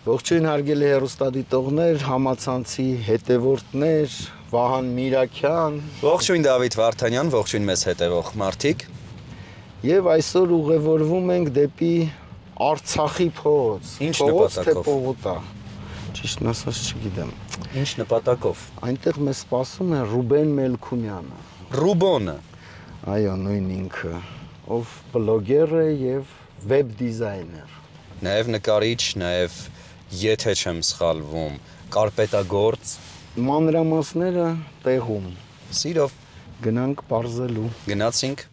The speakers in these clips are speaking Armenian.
Ողջույն հարգելի հեռուստադիտողներ, համացանցի հետևորդներ, Վահան Միրաքյան։ Ողջույն Դավիթ Վարդանյան, ողջույն մեզ հետևող մարդիկ։ Եվ այսօր ուղևորվում ենք դեպի Արցախի փողոց։ Ինչ Փողոց թե նպատակով։ պողոտա։ Ճիշտն ասած չգիտեմ։ Ինչ նպատակով։ Այնտեղ մեզ սպասում է Ռուբեն Մելքումյանը։ Ռուբոնը։ Այո, նույն ինքը, ով բլոգեր է եւ վեբ դիզայներ։ Նաև նկարիչ, նաև եթե չեմ սխալվում, կարպետագործ։ Մանրամասները տեղում։ Սիրով Գնանք բարձելու։ գնացինք։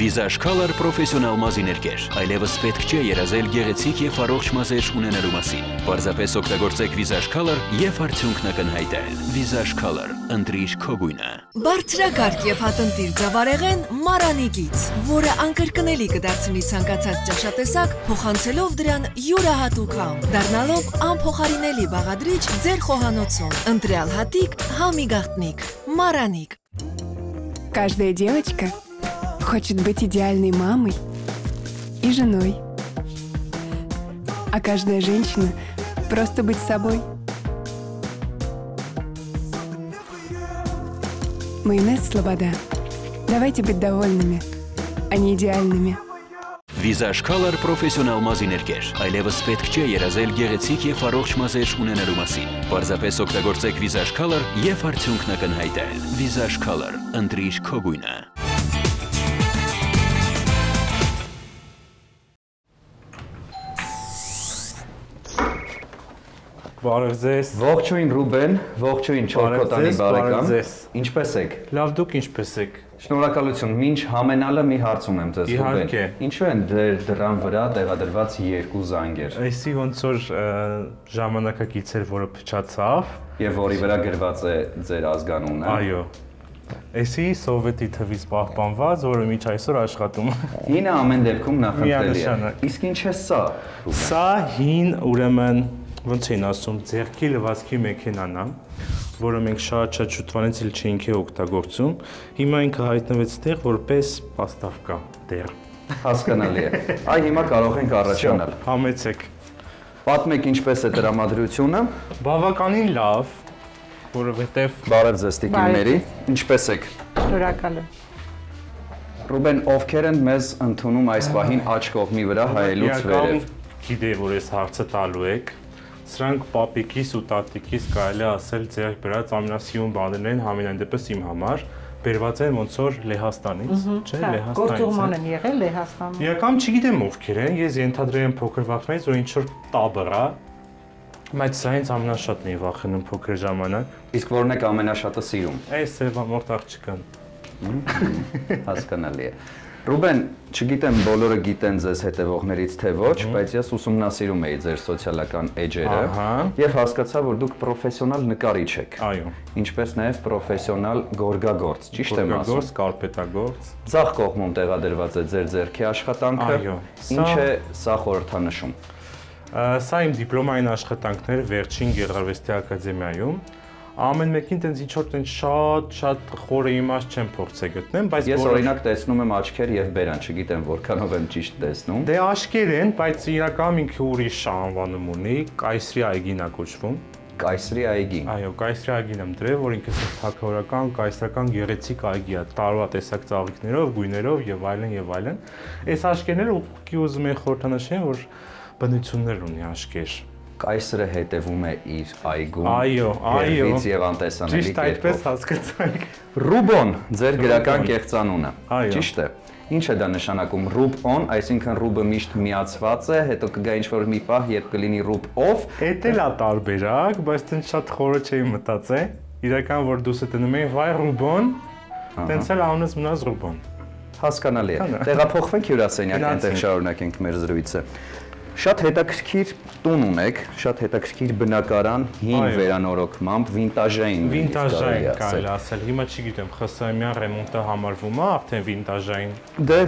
Վիզաժ Color պրոֆեսիոնալ մազիներկեր, այլևս պետք չէ երազել գեղեցիկ եւ առողջ մազեր ունենալու մասին։ Պարզապես օգտագործեք Վիզաժ Color եւ արդյունքն ակնհայտ է։ Վիզաժ Color, ընտրիր քո գույնը։ Բարձրակարգ եւ հատընտիր ձավարեղեն Մարանի գից, որը անկրկնելի կդարձնի ցանկացած ճաշատեսակ, փոխանցելով դրան յուրահատուկ համ, դառնալով անփոխարինելի բաղադրիչ ձեր խոհանոցում։ Ընտրյալ հատիկ, համի գաղտնիք, Мараник։ Каждая девочка хочет быть идеальной мамой и женой. А каждая женщина просто быть собой. Майонез Слобода. Давайте быть довольными, а не идеальными. Վիզաժ Color պրոֆեսիոնալ մազիներկեր, այլևս պետք չէ երազել գեղեցիկ եւ առողջ մազեր ունենալու մասին։ Պարզապես օգտագործեք Վիզաժ Color եւ արդյունքն ակնհայտ է։ Վիզաժ Color, ընտրիր քո գույնը։ Բարև ձեզ։ Ողջույն Ռուբեն, ողջույն Չորքոտանի բարեկամ։ Ինչպե՞ս եք։ Լավ, դուք ինչպե՞ս եք։ Շնորհակալություն։ Մինչ համենալը մի հարց ունեմ ձեզ Ռուբեն։ Իհարկե։ Ինչու են դրան վրա տեղադրված երկու զանգեր։ Այսի ոնց որ ժամանակակից էր, որը փչացավ։ Եվ որի վրա գրված է ձեր ազգանունը։ Այո։ Այսի սովետի թվից պահպանված, որը միջ այսօր աշխատում է։ Հինը ամեն դեպքում նախընտրելի է։ Միանշանակ։ Իսկ ինչ է սա։ Սա հին, ուրեմն, ոնց էին ասում, ձեռքի լվացքի մեքենան է, որը մենք շատ շուտվանից էլ չէինք օգտագործում։ Հիմա ինքը հայտնվեց տեղ, որպես պաստավկա դեր։ Հասկանալի է։ Այ հիմա կարող ենք առաջանալ։ Համեցեք։ Պատմեք ինչպես է տրամադրությունը։ Բավականին լավ, որովհետև Բարև ձեզ տիկինների, ինչպես եք։ Շնորհակալ եմ։ Ռուբեն, ովքեր են մեզ ընդունում այս պահին աջ կողմի վրա հայելուց վերև։ Գիտեի, որ այս հարցը տալու եք։ Սրանք պապիկիս ու տատիկիս կարելի ասել ձեր բերած ամենասիրուն բաներն են, համենայն դեպս իմ համար, բերված են ոնց որ Լեհաստանից, չէ՞, Լեհաստանից։ Գործուղման են եղել Լեհաստանում։ Իրական չգիտեմ ովքեր են, ես ենթադրել եմ փոքր վախներից, որ ինչ որ տաբր է, բայց սա ինձ ամենաշատն է վախենում փոքր ժամանակ։ Իսկ որն եք ամենաշատը սիրում։ Այս սևամորթ աղջկան։ Հասկանալի է։ Ռուբեն, չգիտեմ բոլորը գիտեն ձեզ հետևողներից թե ոչ, բայց ես ուսումնասիրում էի ձեր սոցիալական էջերը եւ հասկացա, որ դուք պրոֆեսիոնալ նկարիչ եք։ Այո։ Ինչպես նաեւ պրոֆեսիոնալ գորգագործ, ճիշտ եմ ասում։ Գորգագործ, կարպետագործ։ Ձախ կողմում տեղադրված է ձեր ձեռքի աշխատանքը։ Այո։ Ինչ է սա խորհրդանշում։ Սա իմ դիպլոմային աշխատանքն էր Վերջին Գեղարվեստի ակադեմիայում։ Ամեն մեկին տենց ինչ որ տենց շատ խորը իմաստ չեմ փորձել գտնեմ, բայց ես օրինակ տեսնում եմ աչքեր եւ բերան, չգիտեմ որքանով եմ ճիշտ տեսնում։ Դե աշկեր են, բայց իրական ինքը ուրիշ անվանում ունի, Կայսրի այգին է կոչվում։ Կայսրի այգի։ Այո, Կայսրի այգին եմ դրել, որ ինքը թագավորական կայսրական գեղեցիկ այգի է, տարվա տեսակ ծաղիկներով, գույներով եւ այլն եւ այլն։ Այս աշկերները ուղղակի ուզում են խորհրդանշեն, որ բնություններ ունի աշկեր։ Կայսրը հետևում է իր այգում։ Այո։ Երևից եւ անտեսանելի Ճիշտ այդպես հասկացանք։ Ռուբոն, ձեր գրական կեղծանունը։ Այո։ Ճիշտ է։ Ինչ է դա նշանակում Ռուբ-on, այսինքն Ռուբը միշտ միացված է, հետո կգա ինչ-որ մի պահ, երբ կլինի Ռուբ-off։ Էդ էլ է տարբերակ, բայց տենց շատ խորը չէի մտածել։ Իրական որ դուս դնում էի վայ Ռուբոն, տենց էլ անունս մնաց Ռուբոն։ Հասկանալի է։ Տեղափոխվենք հյուրասենյակ, այնտեղ շարունակենք մեր զրույցը։ Շատ հետաքրքիր տուն ունեք, շատ հետաքրքիր բնակարան, հին վերանորոգմամբ, վինտաժային կարելի ասել։ Հիմա չգիտեմ, ԽՍՀՄ-յան ռեմոնտը համարվում է արդեն վինտաժային։ Դե,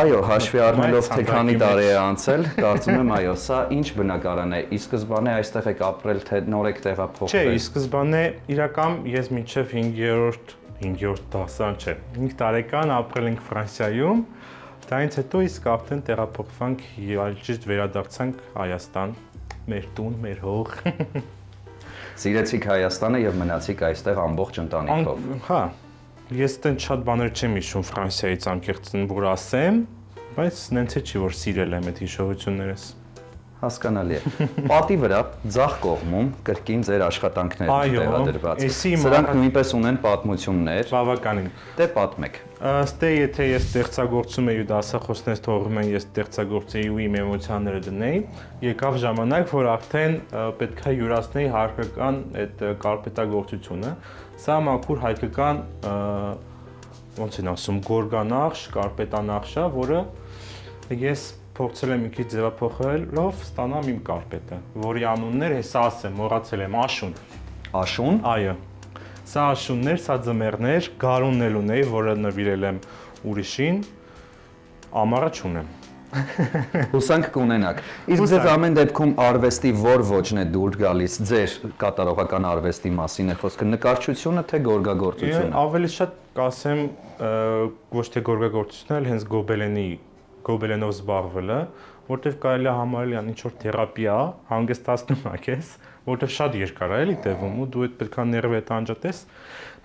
այո, հաշվի առնելով թե քանի տարի է անցել, կարծում եմ, այո, սա ինչ բնակարան է։ Ի սկզբանե այստեղ եք ապրել, թե նոր եք տեղափոխվել։ Չէ, ի սկզբանե իրական ես մինչև 5-րդ դասարան չէ, 5 տարեկան ապրել ենք Ֆրանսիայում, Դրանից հետո իսկ արդեն տեղափոխվանք ճիշտ վերադարձանք Հայաստան, մեր տուն, մեր հող։ Սիրեցիք Հայաստանը եւ մնացիք այստեղ ամբողջ ընտանիքով։ Հա, ես այդտեղ շատ բաներ չեմ հիշում Ֆրանսիայից անկեղծ որ ասեմ, բայց նենց է չի որ սիրել եմ այդ հիշողություններս։ Հասկանալի է։ Պատի վրա ձախ կողմում կրկին ձեր աշխատանքներն են տեղադրված։ Սրանք նույնպես ունեն պատմություններ։ Բավականին։ Դե պատմեք։ Ըստ եթե ես ստեղծագործում էի ու դասախոսներս թողում են ես ստեղծագործեի ու իմ էմոցիաները դնեի, եկավ ժամանակ, որ արդեն պետք է յուրացնեի հայկական այդ կարպետագործությունը։ Սա մաքուր հայկական ոնց են ասում գորգանախշ, կարպետանախշ է, որը ես փորձել եմ մի քիչ ձևափոխելով ստանամ իմ կարպետը, որի անունն էր, հեսա ասեմ, մոռացել եմ, աշուն։ Աշուն։ Այո։ Սա աշուններ, սա ձմեռներ, գարունն էլ ունեի, որը նվիրել եմ ուրիշին, ամառը չունեմ։ Հուսանք կունենաք։ Իսկ ձեզ ամեն դեպքում արվեստի որ ոճն է դուր գալիս, ձեր կատարողական արվեստի մասին է խոսքը, նկարչությունը թե գորգագործությունը։ Ավելի շատ կասեմ, ոչ թե գորգագործությունը, այլ հենց գոբելենով զբաղվելը, որտեղ կարելի է համարել ան ինչ-որ թերապիա, հանգստացնում է քեզ, որտեղ շատ երկար է էլի տևում ու դու այդ պետքա ներվետ անջատես,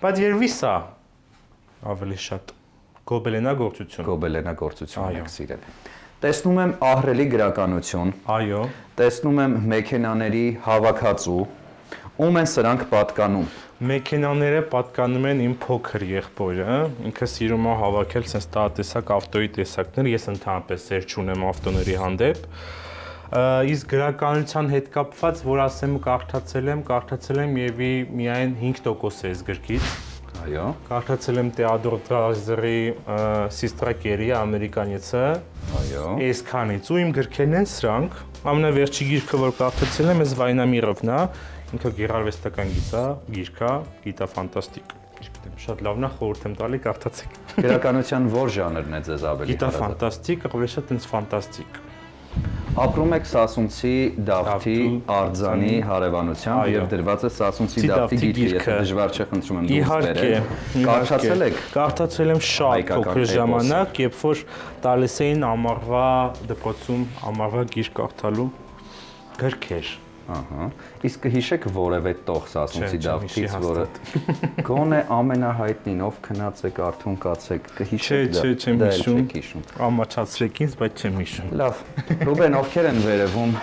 բայց երևի սա ավելի շատ գոբելենագործություն։ Գոբելենագործություն եք սիրել։ Տեսնում եմ ահռելի գրականություն։ Այո։ Տեսնում եմ մեքենաների հավաքածու։ Ում են սրանք պատկանում։ Մեքենաները պատկանում են իմ փոքր եղբորը, ինքը սիրում է հավաքել sense տատեսակ ավտոյի տեսակներ, ես ընդհանրապես սեր չունեմ ավտոների հանդեպ։ Իսկ գրականության հետ կապված, որ ասեմ կարդացել եմ եւի միայն 5% էս գրքից։ Այո։ Կարդացել եմ Theodore Dreiser's Sister ամերիկանիցը։ Այո։ Այսքանից ու իմ գրքերն են սրանք։ Ամենավերջի գիրքը, որ կարդացել եմ, էս Վայնա Միրովն է, ինքը գեղարվեստական գիրք է, գիտա ֆանտաստիկ։ Չգիտեմ, շատ լավն է, խորհուրդ եմ տալի, կարդացեք։ Գրականության որ ժանրն է ձեզ ավելի Գիտա ֆանտաստիկ, ավելի շատ ինձ ֆանտաստիկ։ Ապրում եք Սասունցի Դավթի արձանի հարևանությամբ եւ դրված է Սասունցի Դավթի գիրքը, եթե դժվար չէ, խնդրում եմ դուրս բերեք։ Կարդացել եք։ Կարդացել եմ շատ փոքր ժամանակ, երբ որ տալիս էին ամառվա դպրոցում ամառվա գիրք կարդալու գրքեր։ Ահա։ Իսկ կհիշեք որևէ տող Սասունցի Դավթից, որը գոնե ամենահայտնին ով քնած եք, արթուն կացեք, կհիշեք դա։ Չէ, չեմ հիշում։ Ամաչացրեք ինձ, բայց չեմ հիշում։ Լավ։ Ռուբեն, ովքեր են վերևում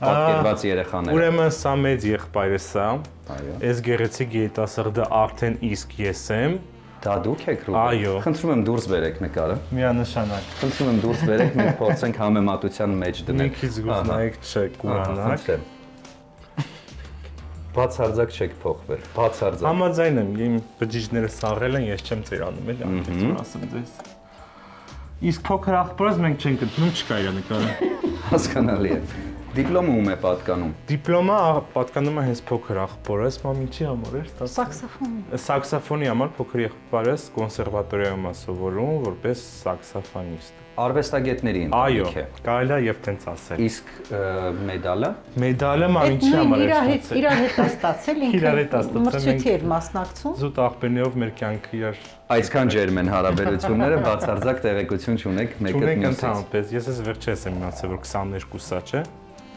պատկերված երեխաները։ Ուրեմն սա մեծ եղբայրս է։ Այո։ Այս գեղեցիկ երիտասարդը արդեն իսկ ես եմ։ Դա դուք եք Ռուբեն։ Այո։ Խնդրում եմ դուրս բերեք նկարը։ Միանշանակ։ Խնդրում եմ դուրս բերեք, մենք փորձենք համեմատության մեջ դնել։ Մի քիչ զգուշնայեք, չէ, կուրանաք։ Բացարձակ չեք փոխվել, բացարձակ։ Համաձայն եմ, իմ բջիջները սաղել են, ես չեմ ծերանում էլի, անկեղծ ասեմ ձեզ։ Իսկ փոքր աղբորս մենք չենք գտնում, չկա իր նկարը։ Հասկանալի է։ Դիպլոմը ում է պատկանում։ Դիպլոմը պատկանում է հենց փոքր աղբորս, մամիչի համար էր ստացել։ Սաքսոֆոն։ Սաքսոֆոնի համար փոքր եղբայրս կոնսերվատորիայում է սովորում որպես սաքսոֆոնիստ։ Արվեստագետների Այո, ընտանիք է։ կարելի է եւ տենց ասել։ Իսկ մեդալը։ Մեդալը մամիչի համար էր ստացել։ Իրար հետ է ստացել, Իրար հետ է ստացել, մրցույթի էր մասնակցում։ Զուտ աղբերներով մեր կյանքը իրար Այսքան ջերմ են հարաբերությունները, բացարձակ տեղեկություն չունեք մեկը չունենք մյուսից։ ընդհանրապես։ Ես էս վերջերս եմ իմացել, որ 22-ա, չէ։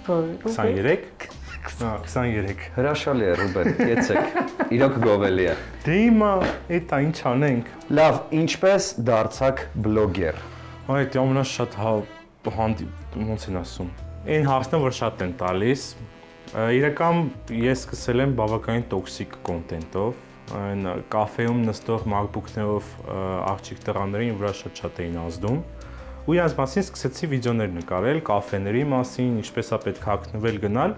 23։ Հա, 23։ Հրաշալի է Ռուբեն, կեցեք։ Իրոք գովելի է։ Դե հիմա էտա ինչ անենք։ Լավ, ինչպես դարձաք բլոգեր։ Այդ ամենաշատ ոնց են ասում։ Այն հարցն որ շատ են տալիս։ Իրական ես սկսել եմ բավականին տոքսիկ կոնտենտով, այն կաֆեում նստող MacBook-ներով աղջիկ տղաներին վրա շատ էին ազդում։ Ու իրանց մասին սկսեցի վիդեոներ նկարել, կաֆեների մասին, ինչպես է պետք հագնվել գնալ։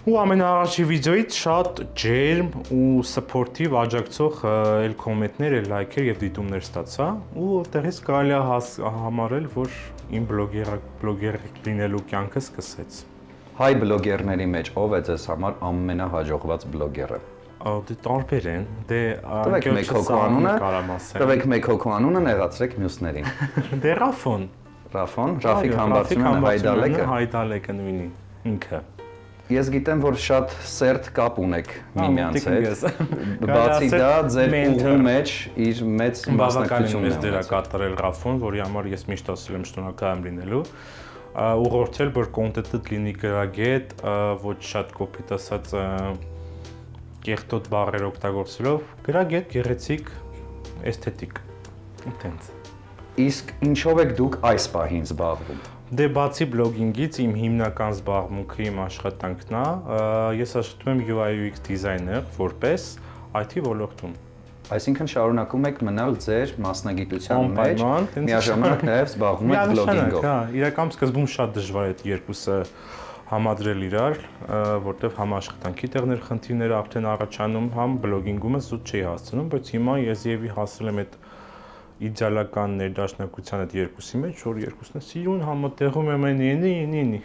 Ու ամենաառաջի վիդեոից շատ ջերմ ու սփորթիվ աջակցող էլ կոմենտներ, էլ լայքեր եւ դիտումներ ստացա, ու այդտեղից կարելի է համարել, որ իմ բլոգեր լինելու կյանքը սկսեց։ Հայ բլոգերների մեջ ով է ձեզ համար ամենահաջողված բլոգերը։ Դե տարբեր են, դե Տվեք մեկ հոգու անունը, տվեք մեկ հոգու անունը, նեղացրեք մյուսներին։ Դե Ռաֆոն։ Ռաֆոն, Ռաֆիկ Համբարձումյանը, Հայդալեկը։ Հայդալեկը նույնի ինքը։ Ես գիտեմ, որ շատ սերտ կապ ունեք միմյանց հետ։ Բացի դա, ձեր ուղու մեջ իր մեծ մասնակցությունն է դերակատարել Ռաֆոն, որի համար ես միշտ ասել եմ շնորհակալ եմ լինելու։ Ուղղորդել, որ կոնտենտը լինի գրագետ, ոչ շատ կոպիտ ասած կեղտոտ բառեր օգտագործելով, գրագետ, գեղեցիկ, էսթետիկ։ Այդտենց։ Իսկ ինչով եք դուք այս պահին զբաղվում։ Դե բացի բլոգինգից իմ հիմնական զբաղմունքը իմ աշխատանքն է, ես աշխատում եմ UI UX դիզայներ որպես IT ոլորտում։ Այսինքն շարունակում եք մնալ ձեր մասնագիտության մեջ, միաժամանակ նաև զբաղվում եք բլոգինգով։ Հա, իրական սկզբում շատ դժվար է այդ երկուսը համադրել իրար, որտեղ համ աշխատանքի տեղներ խնդիրները արդեն առաջանում, համ բլոգինգումը զուտ չի հասցնում, բայց հիմա ես եւի հասել եմ այդ իդեալական ներդաշնակության այդ երկուսի մեջ, որ երկուսն է սիրուն, համատեղում եմ այնի։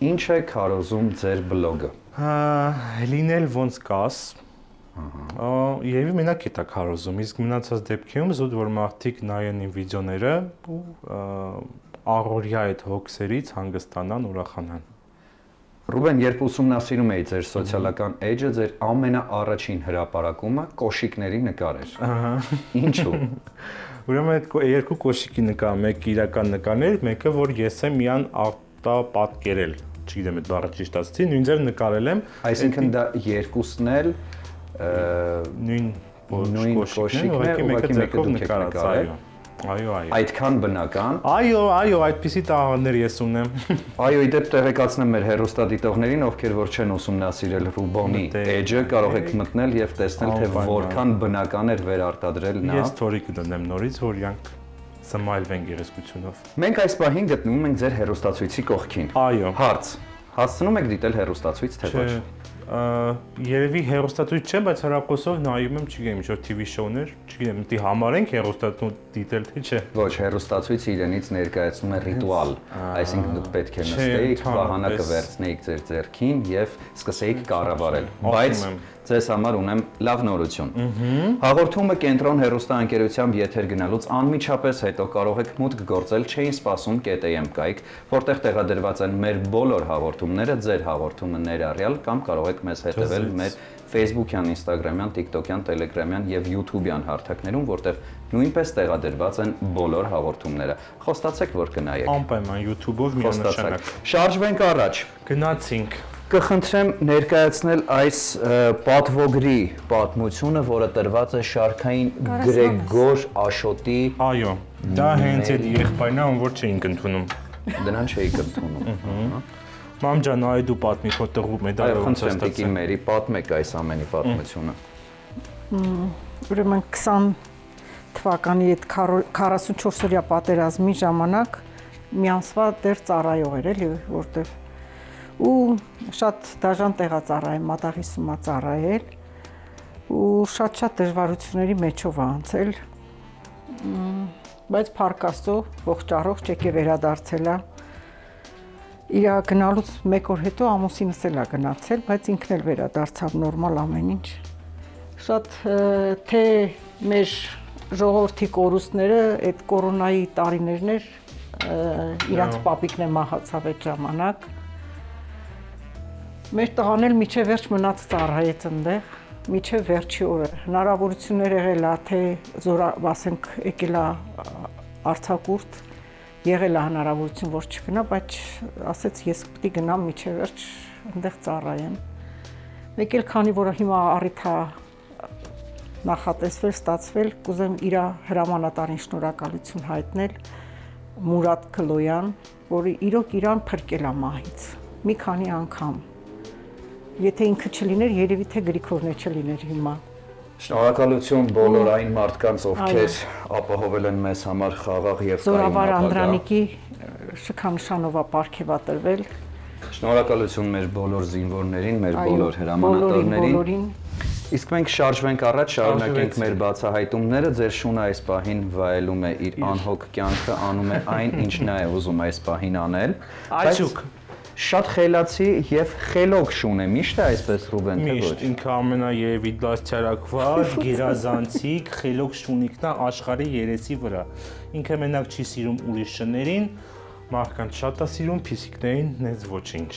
Ինչ է քարոզում ձեր բլոգը։ Լինել ոնց կաս։ Եւի մենակ է դա քարոզում, իսկ մնացած դեպքերում զուտ որ մարդիկ նայեն իմ վիդեոները ու առօրյա այդ հոգսերից հանգստանան, ուրախանան։ Ռուբեն, երբ ուսումնասիրում էի ձեր սոցիալական էջը, ձեր ամենաառաջին հրապարակումը կոշիկների նկար էր։ Ինչու։ Ուրեմն այդ երկու կոշիկի նկար, մեկը իրական նկարն էր, մեկը որ ես եմ միան արտապատկերել, չգիտեմ այդ բառը ճիշտ ասացի, նույն ձև նկարել եմ։ Այսինքն դա երկուսն էլ նույն կոշիկն է, ուղղակի մեկը նկարած, այո։ Այո։ Այդքան բնական։ Այո, այդպիսի տաղանդներ ես ունեմ։ Այո, իդեպ տեղեկացնեմ մեր հեռուստադիտողներին, ովքեր որ չեն ուսումնասիրել Ռուբոնի էջը, կարող եք մտնել եւ տեսնել, թե որքան բնական էր վերարտադրել նա։ Ես թորի կդնեմ նորից, որ իրանք սմայլվեն գեղեցկությունով։ Մենք այս պահին գտնվում ենք ձեր հեռուստացույցի կողքին։ Այո։ Հարց. հասցնում եք դիտել հեռուստացույց, թե ոչ։ Երևի հեռուստացույց չէ, բայց հեռախոսով նայում եմ, չգիտեմ, ինչ-որ TV շոուներ, չգիտեմ, դի համարենք հեռուստացույց դիտել, թե չէ։ Ոչ, հեռուստացույցը իրենից ներկայացնում է ռիտուալ, այսինքն դուք պետք է նստեիք, վահանակը վերցնեիք ձեր ձեռքին եւ սկսեիք կառավարել։ Բայց ձեզ համար ունեմ լավ նորություն։ Հաղորդումը Կենտրոն հեռուստաընկերությամբ եթեր գնալուց անմիջապես հետո կարող եք մուտք գործել Չէին սպասում ԿՏՄ կայք, որտեղ տեղադրված են մեր բոլոր հաղորդումները, ձեր հաղորդումը ներառյալ, կամ կարող եք մեզ հետևել մեր Facebook-յան, Instagram-յան, TikTok-յան, Telegram-յան եւ YouTube-յան հարթակներում, որտեղ նույնպես տեղադրված են բոլոր հաղորդումները։ Խոստացեք, որ կնայեք։ Անպայման YouTube-ով միանշանակ։ Շարժվենք առաջ։ Գնացինք։ Կխնդրեմ ներկայացնել այս պատվոգրի պատմությունը, որը տրված է շարքային Գրեգոր Աշոտի։ Այո, դա հենց այդ եղբայրն է, ում որ չէինք ընդունում։ Դրան չէիք ընդունում։ Մամ ջան, այ դու պատմի քո տղու մեդալը ոնց է ստացել։ Մերի, պատմեք այս ամենի պատմությունը։ Ուրեմն 20 թվականի այդ 44-օրյա պատերազմի ժամանակ մի ամսվա դեռ ծառայող էր էլի, որտեղ ու շատ դաժան տեղա ծառայել, մատաղի սումա ծառայել ու շատ դժվարությունների մեջով անցել, բայց փառք Աստծո, ողջ առողջ եկե վերադարձել է։ Իր գնալուց մեկ օր հետո ամուսինս էլ է գնացել, բայց ինքն էլ վերադարձավ նորմալ ամեն ինչ։ Շատ թե մեր ժողովրդի կորուստները այդ կորոնայի տարիներն էր, իրանց պապիկն է մահացավ այդ ժամանակ։ Մեր տղան էլ միջև վերջ մնաց ծառայեց այնտեղ, միջև վերջի օրը։ Հնարավորություններ եղել է, թե ասենք եկել է արձակուրդ, եղել է հնարավորություն, որ չգնա, բայց ասեց ես պետք է գնամ միջև վերջ այնտեղ ծառայեմ։ Մեկ էլ քանի որ հիմա առիթ է նախատեսվել, ստացվել, կուզեմ իր հրամանատարին շնորհակալություն հայտնել Մուրադ Քլոյան, որը իրոք իրան փրկել է մահից մի քանի անգամ։ Եթե ինքը չլիներ, երևի թե Գրիգորն չլիներ հիմա։ Շնորհակալություն բոլոր այն մարդկանց, ովքեր ապահովել են մեզ համար խաղաղ եւ կայուն ապագա։ Զորավար Անդրանիկի շքանշանով է պարգևատրվել։ Շնորհակալություն մեր բոլոր զինվորներին, մեր բոլոր հրամանատարներին։ Իսկ մենք շարժվենք առաջ, շարունակենք մեր բացահայտումները։ Ձեր շունը այս պահին վայելում է իր անհոգ կյանքը, անում է այն, ինչ նա է ուզում այս պահին անել։ Աչուկ։ Շատ խելացի եւ խելոք շուն է, միշտ է այսպես Ռուբեն, թե ոչ։ Միշտ ինքը ամենաերևի դաստիարակված, գերազանցիկ, խելոք շունիկն է աշխարհի երեսի վրա։ Ինքը մենակ չի սիրում ուրիշներին, մարդկանց շատ է սիրում, փիսիկներին նենց ոչինչ։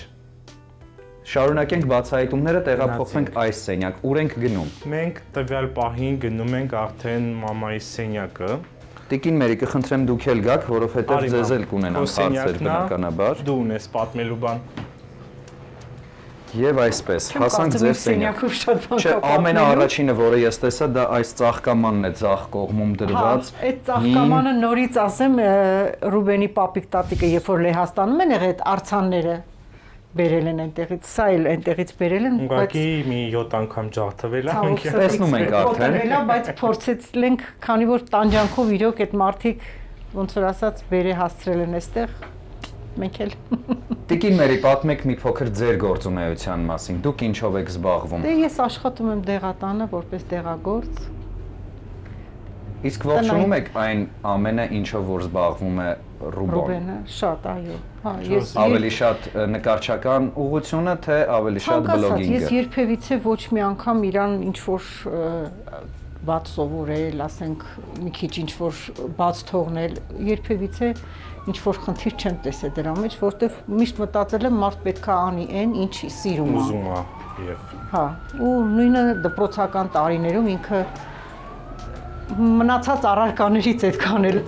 Շարունակենք բացահայտումները, տեղափոխվենք այս սենյակ, ուր ենք գնում։ Մենք տվյալ պահին գնում ենք արդեն մամայի սենյակը։ Տիկին Մերի, կխնդրեմ դուք էլ գաք, որովհետև ձեզ էլ կունենան հարցեր բնականաբար։ Դու ունես պատմելու բան։ Եվ այսպես, հասանք ձեր սենյակը։ Չէ, ամենաառաջինը, որը ես տեսա, դա այս ծաղկամանն է ձախ կողմում դրված։ Այդ ծաղկամանը նորից ասեմ, Ռուբենի պապիկ տատիկը, երբ որ Լեհաստանում են եղել, այդ արձանները բերել են այնտեղից, սա էլ այնտեղից բերել են, ուղղակի մի 7 անգամ ջարդվել է։ Տեսնում ենք արդեն։ Բայց փորձեցինք, քանի որ տանջանքով իրոք այդ մարդիկ ոնց որ ասած բերե հասցրել են այստեղ, մենք էլ։ Տիկին Մերի, պատմեք մի փոքր ձեր գործունեության մասին, դուք ինչով եք զբաղվում։ Դե ես աշխատում եմ դեղատանը որպես դեղագործ։ Իսկ ողջունում եք այն ամենը, ինչով որ զբաղվում է Ռուբենը։ Շատ, այո։ Ես ավելի շատ նկարչական ուղղությունը, թե ավելի շատ բլոգինգը։ Ես երբևիցե ոչ մի անգամ իրան ինչ որ բաց սովորել, ասենք մի քիչ ինչ որ բաց թողնել, երբևիցե ինչ որ խնդիր չեմ տեսել դրա մեջ, որտեվ միշտ մտածել եմ մարդ պետք է անի այն, ինչի սիրում է։ Ուզում է, եւ։ Հա, ու նույնը դպրոցական տարիներում ինքը մնացած առարկաներից այդքան էլ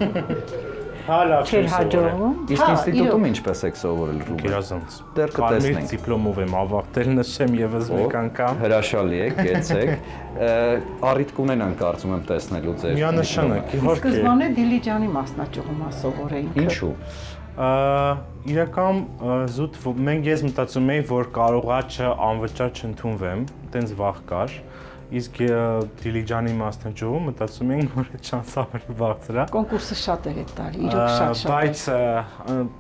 լավ չէր հաջողվում։ Իսկ ինստիտուտում ինչպես եք սովորել Ռուբեն։ Գերազանց։ Դեռ կտեսնենք։ Դիպլոմով եմ ավարտել, նշեմ եւս մեկ անգամ։ Հրաշալի է, գեցեք։ Առիթ կունենան կարծում եմ տեսնելու ձեր։ Միանշանակ, իհարկե։ Սկզբանե Դիլիջանի մասնաճյուղում սովորեինք։ Ինչու։ Իրական զուտ ես մտածում էի, որ կարողա անվճար չընդունվեմ, տենց վաղ կար։ Իսկ Դիլիջանի մասնաճյուղում մտածում էինք, որ այդ շանսը ավելի բարձր է։ Կոնկուրսը շատ էր տալի, իրոք շատ։ Բայց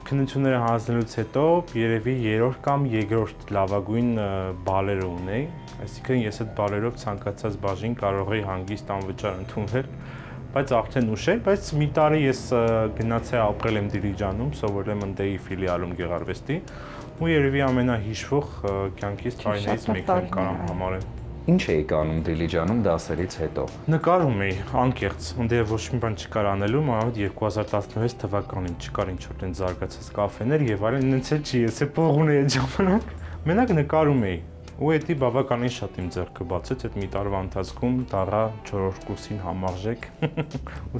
քննությունները հանձնելուց հետո երևի երրորդ կամ երկրորդ լավագույն բալերը ունեի, այսինքն ես այդ բալերով ցանկացած բաժին կարող էի հանգիստ անվճար ընդունվել, բայց արդեն ուշ էր, բայց մի տարի ես գնացի ապրել եմ Դիլիջանում, սովորել եմ ԸՆԴ-ի ֆիլիալում գեղարվեստի, ու երևի ամենահիշվող կյանքիս տարիներից մեկն եմ կարող համարել։ Ինչ էիք անում Դիլիջանում դասերից հետո։ Նկարում էի, անկեղծ, ընդե ոչ մի բան չկար անելու, մանավանդ 2016 թվականին չկար ինչ-որ տեն զարգացած կաֆեներ եւ այլն, ինձ էլ չի, ես փող ունեի այդ ժամանակ։ Մենակ նկարում էի։ Ու դա բավականին շատ իմ ձեռքը բացեց այդ մի տարվա ընթացքում, դառա 4-րդ կուրսին համարժեք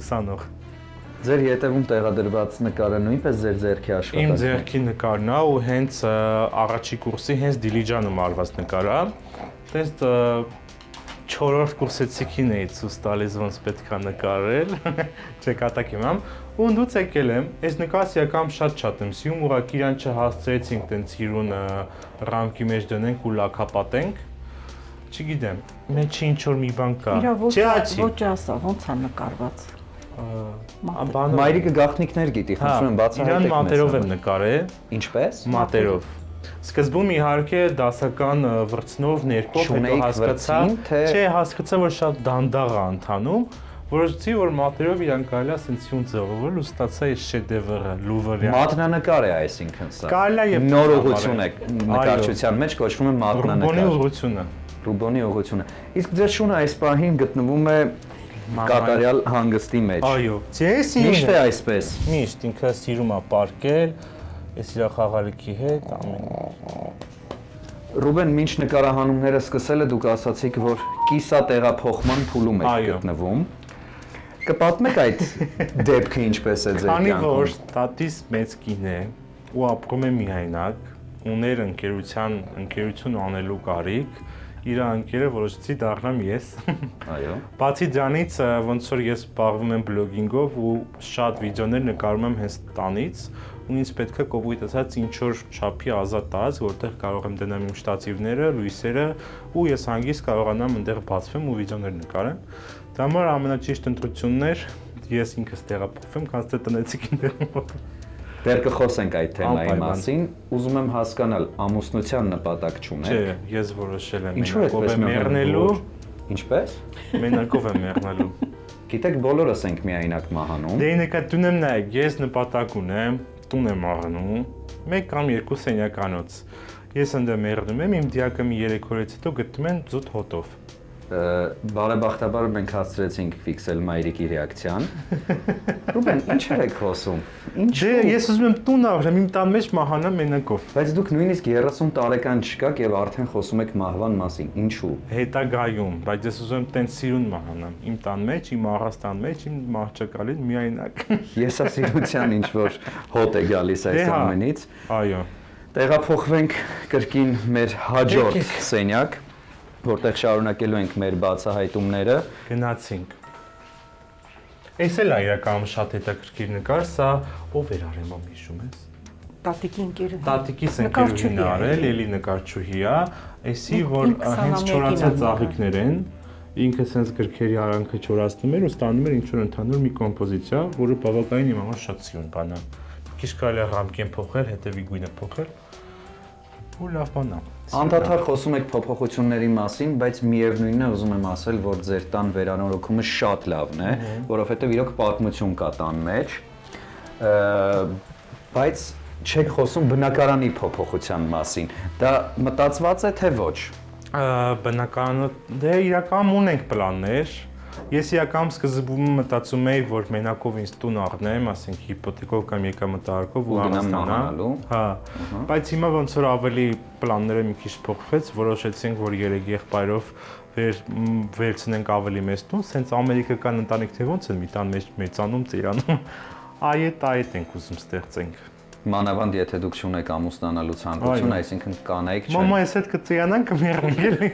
ուսանող։ Ձեր ետևում տեղադրված նկարը նույնպես ձեր ձեռքի աշխատանքն է։ Իմ ձեռքի նկարն է ու հենց առաջի կուրսի հենց Դիլիջանում արված նկար է։ Տեստ 4-րդ կուրսեցիքին էի ցույց տալիս ոնց պետք է նկարել, չկատակ իմամ, ու ընդուց եկել եմ, այս նկարը եկամ շատ եմ սիրում, ուղղակի իրան չհասցրեցինք տենց իրուն ռամկի մեջ դնենք ու լաքապատենք, չգիտեմ, մեջի ինչ-որ մի բան կա, ոչ ասա, ոնց է նկարված։ Մայրիկը գաղտնիքներ գիտի, խնդրում եմ բացահայտեք մեզ։ Իրան մատերով եմ նկարել։ Ինչպես։ Մատերով։ Սկզբում իհարկե դասական վրձնով ներկով հետո հասկացա, չէ, հասկացա, որ շատ դանդաղ է ընթանում, որոշեցի, որ մատերով իրան կարելի է ասենց յուն ձևավորել ու ստացա այս շեդևրը, Լուվրյան։ Մատնանկար է այսինքն սա։ Կարելի է նոր ուղղություն է նկարչության մեջ կոչվում է մատնանկար։ Ռուբոնի ուղղությունը։ Ռուբոնի ուղղությունը։ Իսկ ձեր շունը այս պահին գտնվում է կատարյալ հանգստի մեջ։ Այո։ Միշտ է այսպես։ Միշտ ինքը սիրում է պարկել, ես իր խաղալիքի հետ ամեն։ Ռուբեն, մինչ նկարահանումները սկսել է, դուք ասացիք, որ կիսա տեղափոխման փուլում եք գտնվում։ Կպատմեք այդ դեպքը ինչպես է ձեր կյանքում։ Քանի որ տատիս մեծ կին է ու ապրում է միայնակ, ուներ ընկերություն անելու կարիք, իր ընկերը որոշեցի դառնամ ես։ Այո։ Բացի դրանից, ոնց որ ես զբաղվում եմ բլոգինգով ու շատ վիդեոներ նկարում եմ հենց տանից, ու ինձ պետք է կոպիտ ասած ինչ որ չափի ազատ տարածք, որտեղ կարող եմ դնեմ իմ շտատիվները, լույսերը, ու ես հանգիստ կարողանամ այնտեղ բացվեմ ու վիդեոներ նկարեմ։ Դա համար ամենաճիշտ ընտրությունն էր ես ինքս տեղափոխվեմ, քանց թե տնեցիք ինտերնետ։ Դեռ կխոսենք այդ թեմայի մասին, ուզում եմ հասկանալ, ամուսնության նպատակ չունեք։ Չէ, ես որոշել եմ մենակով եմ մեռնելու։ Ինչպես։ Մենակով եմ մեռնելու։ Գիտեք, բոլորս ենք միայնակ մահանում։ Դե նկատում եմ նայեք, ես նպատակ ունեմ, տուն եմ առնում, 1 կամ 2 սենյականոց։ Ես ընդ մեռնում եմ, իմ դիակը մի 3 օրից հետո գտնում են զուտ հոտով։ Բարեբախտաբար մենք հասցրեցինք ֆիքսել մայրիկի ռեակցիան։ Ռուբեն, ինչ եք խոսում։ Դե ես ուզում եմ տուն ապրեմ, իմ տան մեջ մահանամ մենակով։ Բայց դուք նույնիսկ 30 տարեկան չկաք եւ արդեն խոսում եք մահվան մասին։ Ինչու։ Հետագայում, բայց ես ուզում եմ տենց սիրուն մահանամ։ Իմ տան մեջ, իմ առաստան մեջ, իմ մահճակալին միայնակ։ Եսասիրության ինչ որ հոտ է գալիս այս ամենից։ Այո։ Տեղափոխվենք կրկին մեր հաջորդ սենյակ, որտեղ շարունակելու ենք մեր բացահայտումները։ Գնացինք։ Էս էլ է իրականում շատ հետաքրքիր նկար, սա ով էր արել մամ հիշում ես։ Տատիկի ընկերը։ Տատիկիս ընկերուհին է արել, էլի նկարչուհի է, էսի որ հենց չորացած ծաղիկներ են, ինքը sense գրքերի արանքը չորացնում էր ու ստանում էր ինչ որ ընդհանուր մի կոմպոզիցիա, որը բավականին իմ համար շատ սիրուն բան է։ Քիչ կարելի է ռամկեն փոխել, հետևի գույնը փոխել։ Ու լավ բան է։ Անդադար խոսում եք փոփոխությունների մասին, բայց միևնույնն է ուզում եմ ասել, որ ձեր տան վերանորոգումը շատ լավն է, որովհետև իրոք պատմություն կա տան մեջ, բայց չեք խոսում բնակարանի փոփոխության մասին։ Դա մտածված է թե ոչ։ Բնակարանը դե իրականում ունենք պլաններ։ Ես իրականում սկզբում մտածում էի, որ մենակով ինձ տուն առնեմ, ասենք հիպոթեկով կամ եկամտահարկով ու առանձնանալու։ Հա։ Բայց հիմա ոնց որ ավելի պլանները մի քիչ փոխվեց, որոշեցինք, որ 3 եղբայրով վերցնենք ավելի մեծ տուն, սենց ամերիկական ընտանիք թե ոնց են մի տան մեջ մեծանում, ծիրանում։ Այդ ենք ուզում ստեղծենք։ Մանավանդ եթե դուք չունեք ամուսնանալու ցանկություն, այսինքն կանայք չեն։ Մամա, ես հետ կծիրանանք կմեռնենք էլի։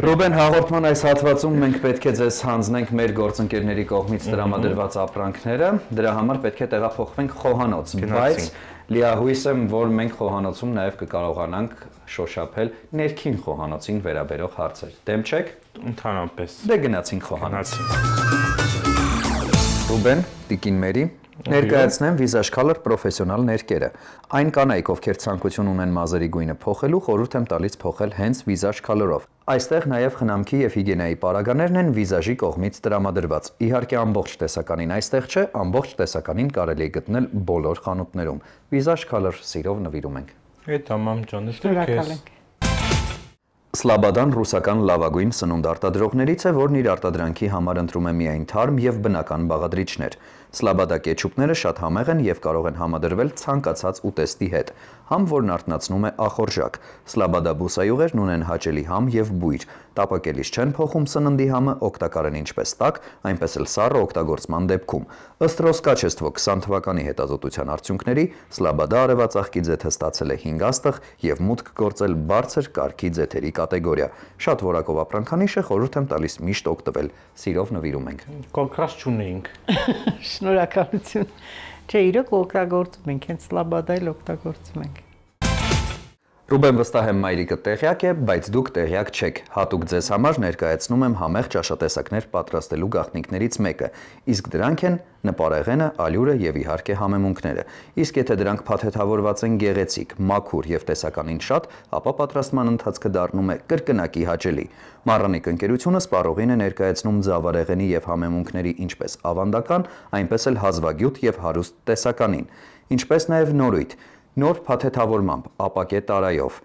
Ռուբեն, հաղորդման այս հատվածում մենք պետք է ձեզ հանձնենք մեր գործընկերների կողմից տրամադրված ապրանքները, դրա համար պետք է տեղափոխվենք խոհանոց, բայց լիահույս եմ, որ մենք խոհանոցում նաև կկարողանանք շոշափել ներքին խոհանոցին վերաբերող հարցեր։ Դեմ չեք։ Ընդհանրապես։ Դե գնացինք խոհանոց։ Ռուբեն, տիկին Մերի, ներկայացնեմ Visage Color պրոֆեսիոնալ ներկերը։ Այն կանայք, ովքեր ցանկություն ունեն մազերի գույնը փոխելու, խորհուրդ եմ տալիս փոխել հենց Visage Color-ով։ Այստեղ նաև խնամքի եւ հիգիենայի պարագաներն են Visage-ի կողմից տրամադրված։ Իհարկե ամբողջ տեսականին այստեղ չէ, ամբողջ տեսականին կարելի է գտնել բոլոր խանութներում։ Visage Color սիրով նվիրում ենք։ Էդ մամ ջան, շնորհակալ ենք։ Slabodhan ռուսական լավագույն սնունդ արտադրողներից է, որն իր արտադրանքի համար ընտրում է միայն թարմ եւ բնական բաղադրիչներ։ Slabada կետչուպները շատ համեղ են եւ կարող են համադրվել ցանկացած ուտեստի հետ։ Համ, որն արթնացնում է ախորժակ։ Slabada բուսայուղերն ունեն հաճելի համ եւ բույր։ Տապակելիս չեն փոխում սննդի համը, օգտակար են ինչպես տաք, այնպես էլ սառը օգտագործման դեպքում։ Ըստ Ռոսկաչեստվո 20 թվականի հետազոտության արդյունքների, Slabada արևածաղկի ձեթը ստացել է 5 աստղ եւ մուտք գործել բարձր կարգի ձեթերի կատեգորիա։ Շատ որակով ապրանքանիշ է, խորհուրդ եմ տալիս միշտ օգտվել։ Սիրով նվիրում ենք։ Կոնկրաս չունենք։ Շնորհակալություն։ Չէ, իրոք օգտագործում ենք, հենց Slabada-ել օգտագործում ենք։ Ռուբեն, վստահ եմ մայրիկը տեղյակ է, բայց դուք տեղյակ չեք։ Հատուկ ձեզ համար ներկայացնում եմ համեղ ճաշատեսակներ պատրաստելու գաղտնիքներից մեկը, իսկ դրանք են նպարեղենը, ալյուրը եւ իհարկե համեմունքները։ Իսկ եթե դրանք փաթեթավորված են գեղեցիկ, մաքուր եւ տեսականին շատ, ապա պատրաստման ընթացքը դառնում է կրկնակի հաճելի։ Մառանիկ ընկերությունը սպառողին է ներկայացնում ձավարեղենի եւ համեմունքների ինչպես ավանդական, այնպես էլ հազվագյուտ եւ հարուստ տեսականին, ինչպես նաեւ նորույթ, նոր փաթեթավորմամբ, ապակե տարայով,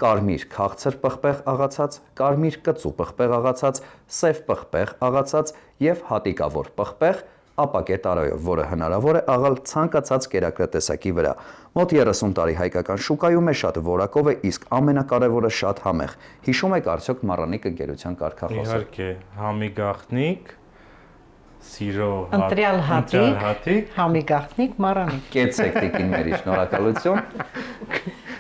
կարմիր քաղցր պղպեղ աղացած, կարմիր կծու պղպեղ աղացած, սև պղպեղ աղացած եւ հատիկավոր պղպեղ ապակե տարայով, որը հնարավոր է աղալ ցանկացած կերակրատեսակի վրա։ Մոտ 30 տարի հայկական շուկայում է, շատ որակով է, իսկ ամենակարևորը շատ համեղ։ Հիշում եք արդյոք Մառանիկ ընկերության կարգախոսը։ Իհարկե, համի գաղտնիք, սիրո ընտրյալ հատիկ, համի գաղտնիք, Մառանիկ։ Կեցեք տիկին Մերի, շնորհակալություն։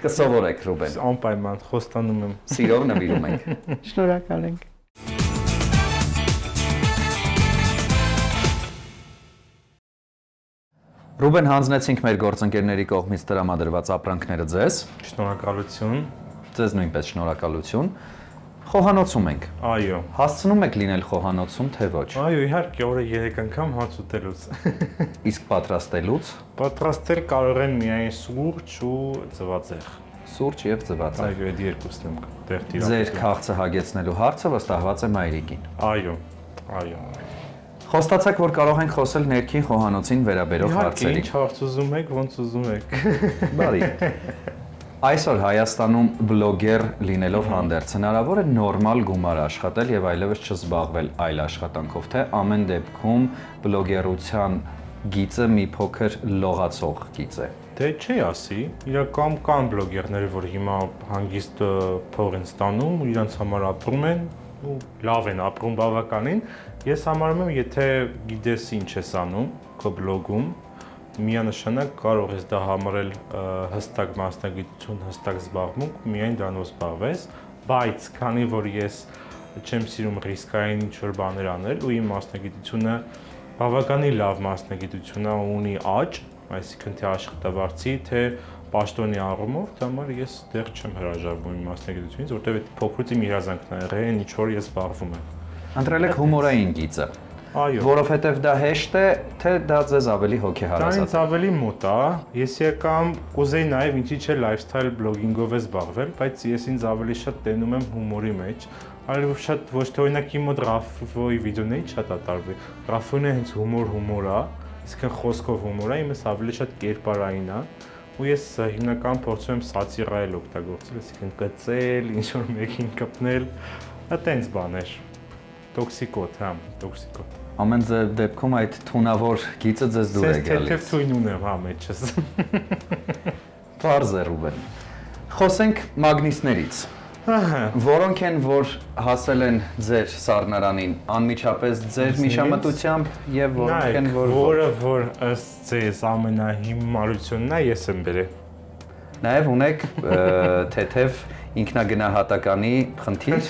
Կսովորեք Ռուբեն։ Անպայման խոստանում եմ։ Սիրով նվիրում ենք։ Շնորհակալ ենք։ Ռուբեն, հանձնեցինք մեր գործընկերների կողմից տրամադրված ապրանքները ձեզ։ Շնորհակալություն։ Ձեզ նույնպես շնորհակալություն։ Խոհանոցում ենք։ Այո։ Հասցնում եք լինել խոհանոցում, թե ոչ։ Այո, իհարկե, օրը 3 անգամ հաց ուտելուց։ Իսկ պատրաստելուց։ Պատրաստել կարող են միայն սուրճ ու ձվածեղ։ Սուրճ եւ ձվածեղ։ Այո, այդ երկուսն եմ դեռ տիրապետում։ Ձեր քաղցը հագեցնելու հարցը վստահված է մայրիկին։ Այո, այո։ Խոստացաք, որ կարող ենք խոսել ներքին խոհանոցին վերաբերող հարցերի։ Ինչ հարց ուզում եք, ոնց ուզում եք։ Բարի։ Այսօր Հայաստանում բլոգեր լինելով հանդերձ հնարավոր է նորմալ գումար աշխատել եւ այլևս չզբաղվել այլ աշխատանքով, թե ամեն դեպքում բլոգերության գիծը մի փոքր լողացող գիծ է։ Դե չի ասի, իրական կան բլոգերներ, որ հիմա հանգիստ փող են ստանում ու իրենց համար ապրում են ու լավ են ապրում բավականին։ Ես համարում եմ, եթե գիտես ինչ ես անում քո բլոգում, միանշանակ կարող ես դա համարել հստակ մասնագիտություն, հստակ զբաղմունք, միայն դրանով զբաղվես, բայց քանի որ ես չեմ սիրում ռիսկային ինչ-որ բաներ անել ու իմ մասնագիտությունը բավականին լավ մասնագիտություն է, ունի աճ, այսինքն թե աշխատավարձի, թե պաշտոնի առումով, դա համար ես դեռ չեմ հրաժարվում իմ մասնագիտությունից, որտեղ փոքրուց իմ երազանքն է եղել, ինչ որ ես զբաղվում եմ։ Ընտրել եք հումորային գիծը։ Այո։ Որովհետև դա հեշտ է, թե դա ձեզ ավելի հոգեհարազատ է։ Դա ինձ ավելի մոտ է։ Ես եկամ կուզեի նաև ինչի՞ չէ լայֆսթայլ բլոգինգով է զբաղվել, բայց ես ինձ ավելի շատ տենում եմ հումորի մեջ։ Այլև շատ ոչ թե օրինակ իմ մոտ Ռաֆոյի վիդեոներից շատ ատարվի։ Ռաֆոյն է հենց հումոր է, իսկն խոսքով հումոր է, իմս ավելի շատ կերպարային է։ Ու ես հիմնականում փորձում եմ սատիրայել օգտագործել, այսինքն կծել, ինչ-որ մեկին կպնել, այտենց բաներ։ Տոքսիկոտ, հա, տոքսիկոտ։ Ամեն դեպքում այդ թունավոր գիծը ձեզ դուր է գալիս։ Թեթև թույն ունեմ հա մեջս։ Պարզ է Ռուբեն։ Խոսենք մագնիսներից։ Որոնք են, որ հասել են ձեր սառնարանին անմիջապես ձեր միջամտությամբ եւ որոնք են, որ ըստ ձեզ ամենահիմարությունն է, ես եմ բերել։ Նաեւ ունեք թեթև ինքնագնահատականի խնդիր։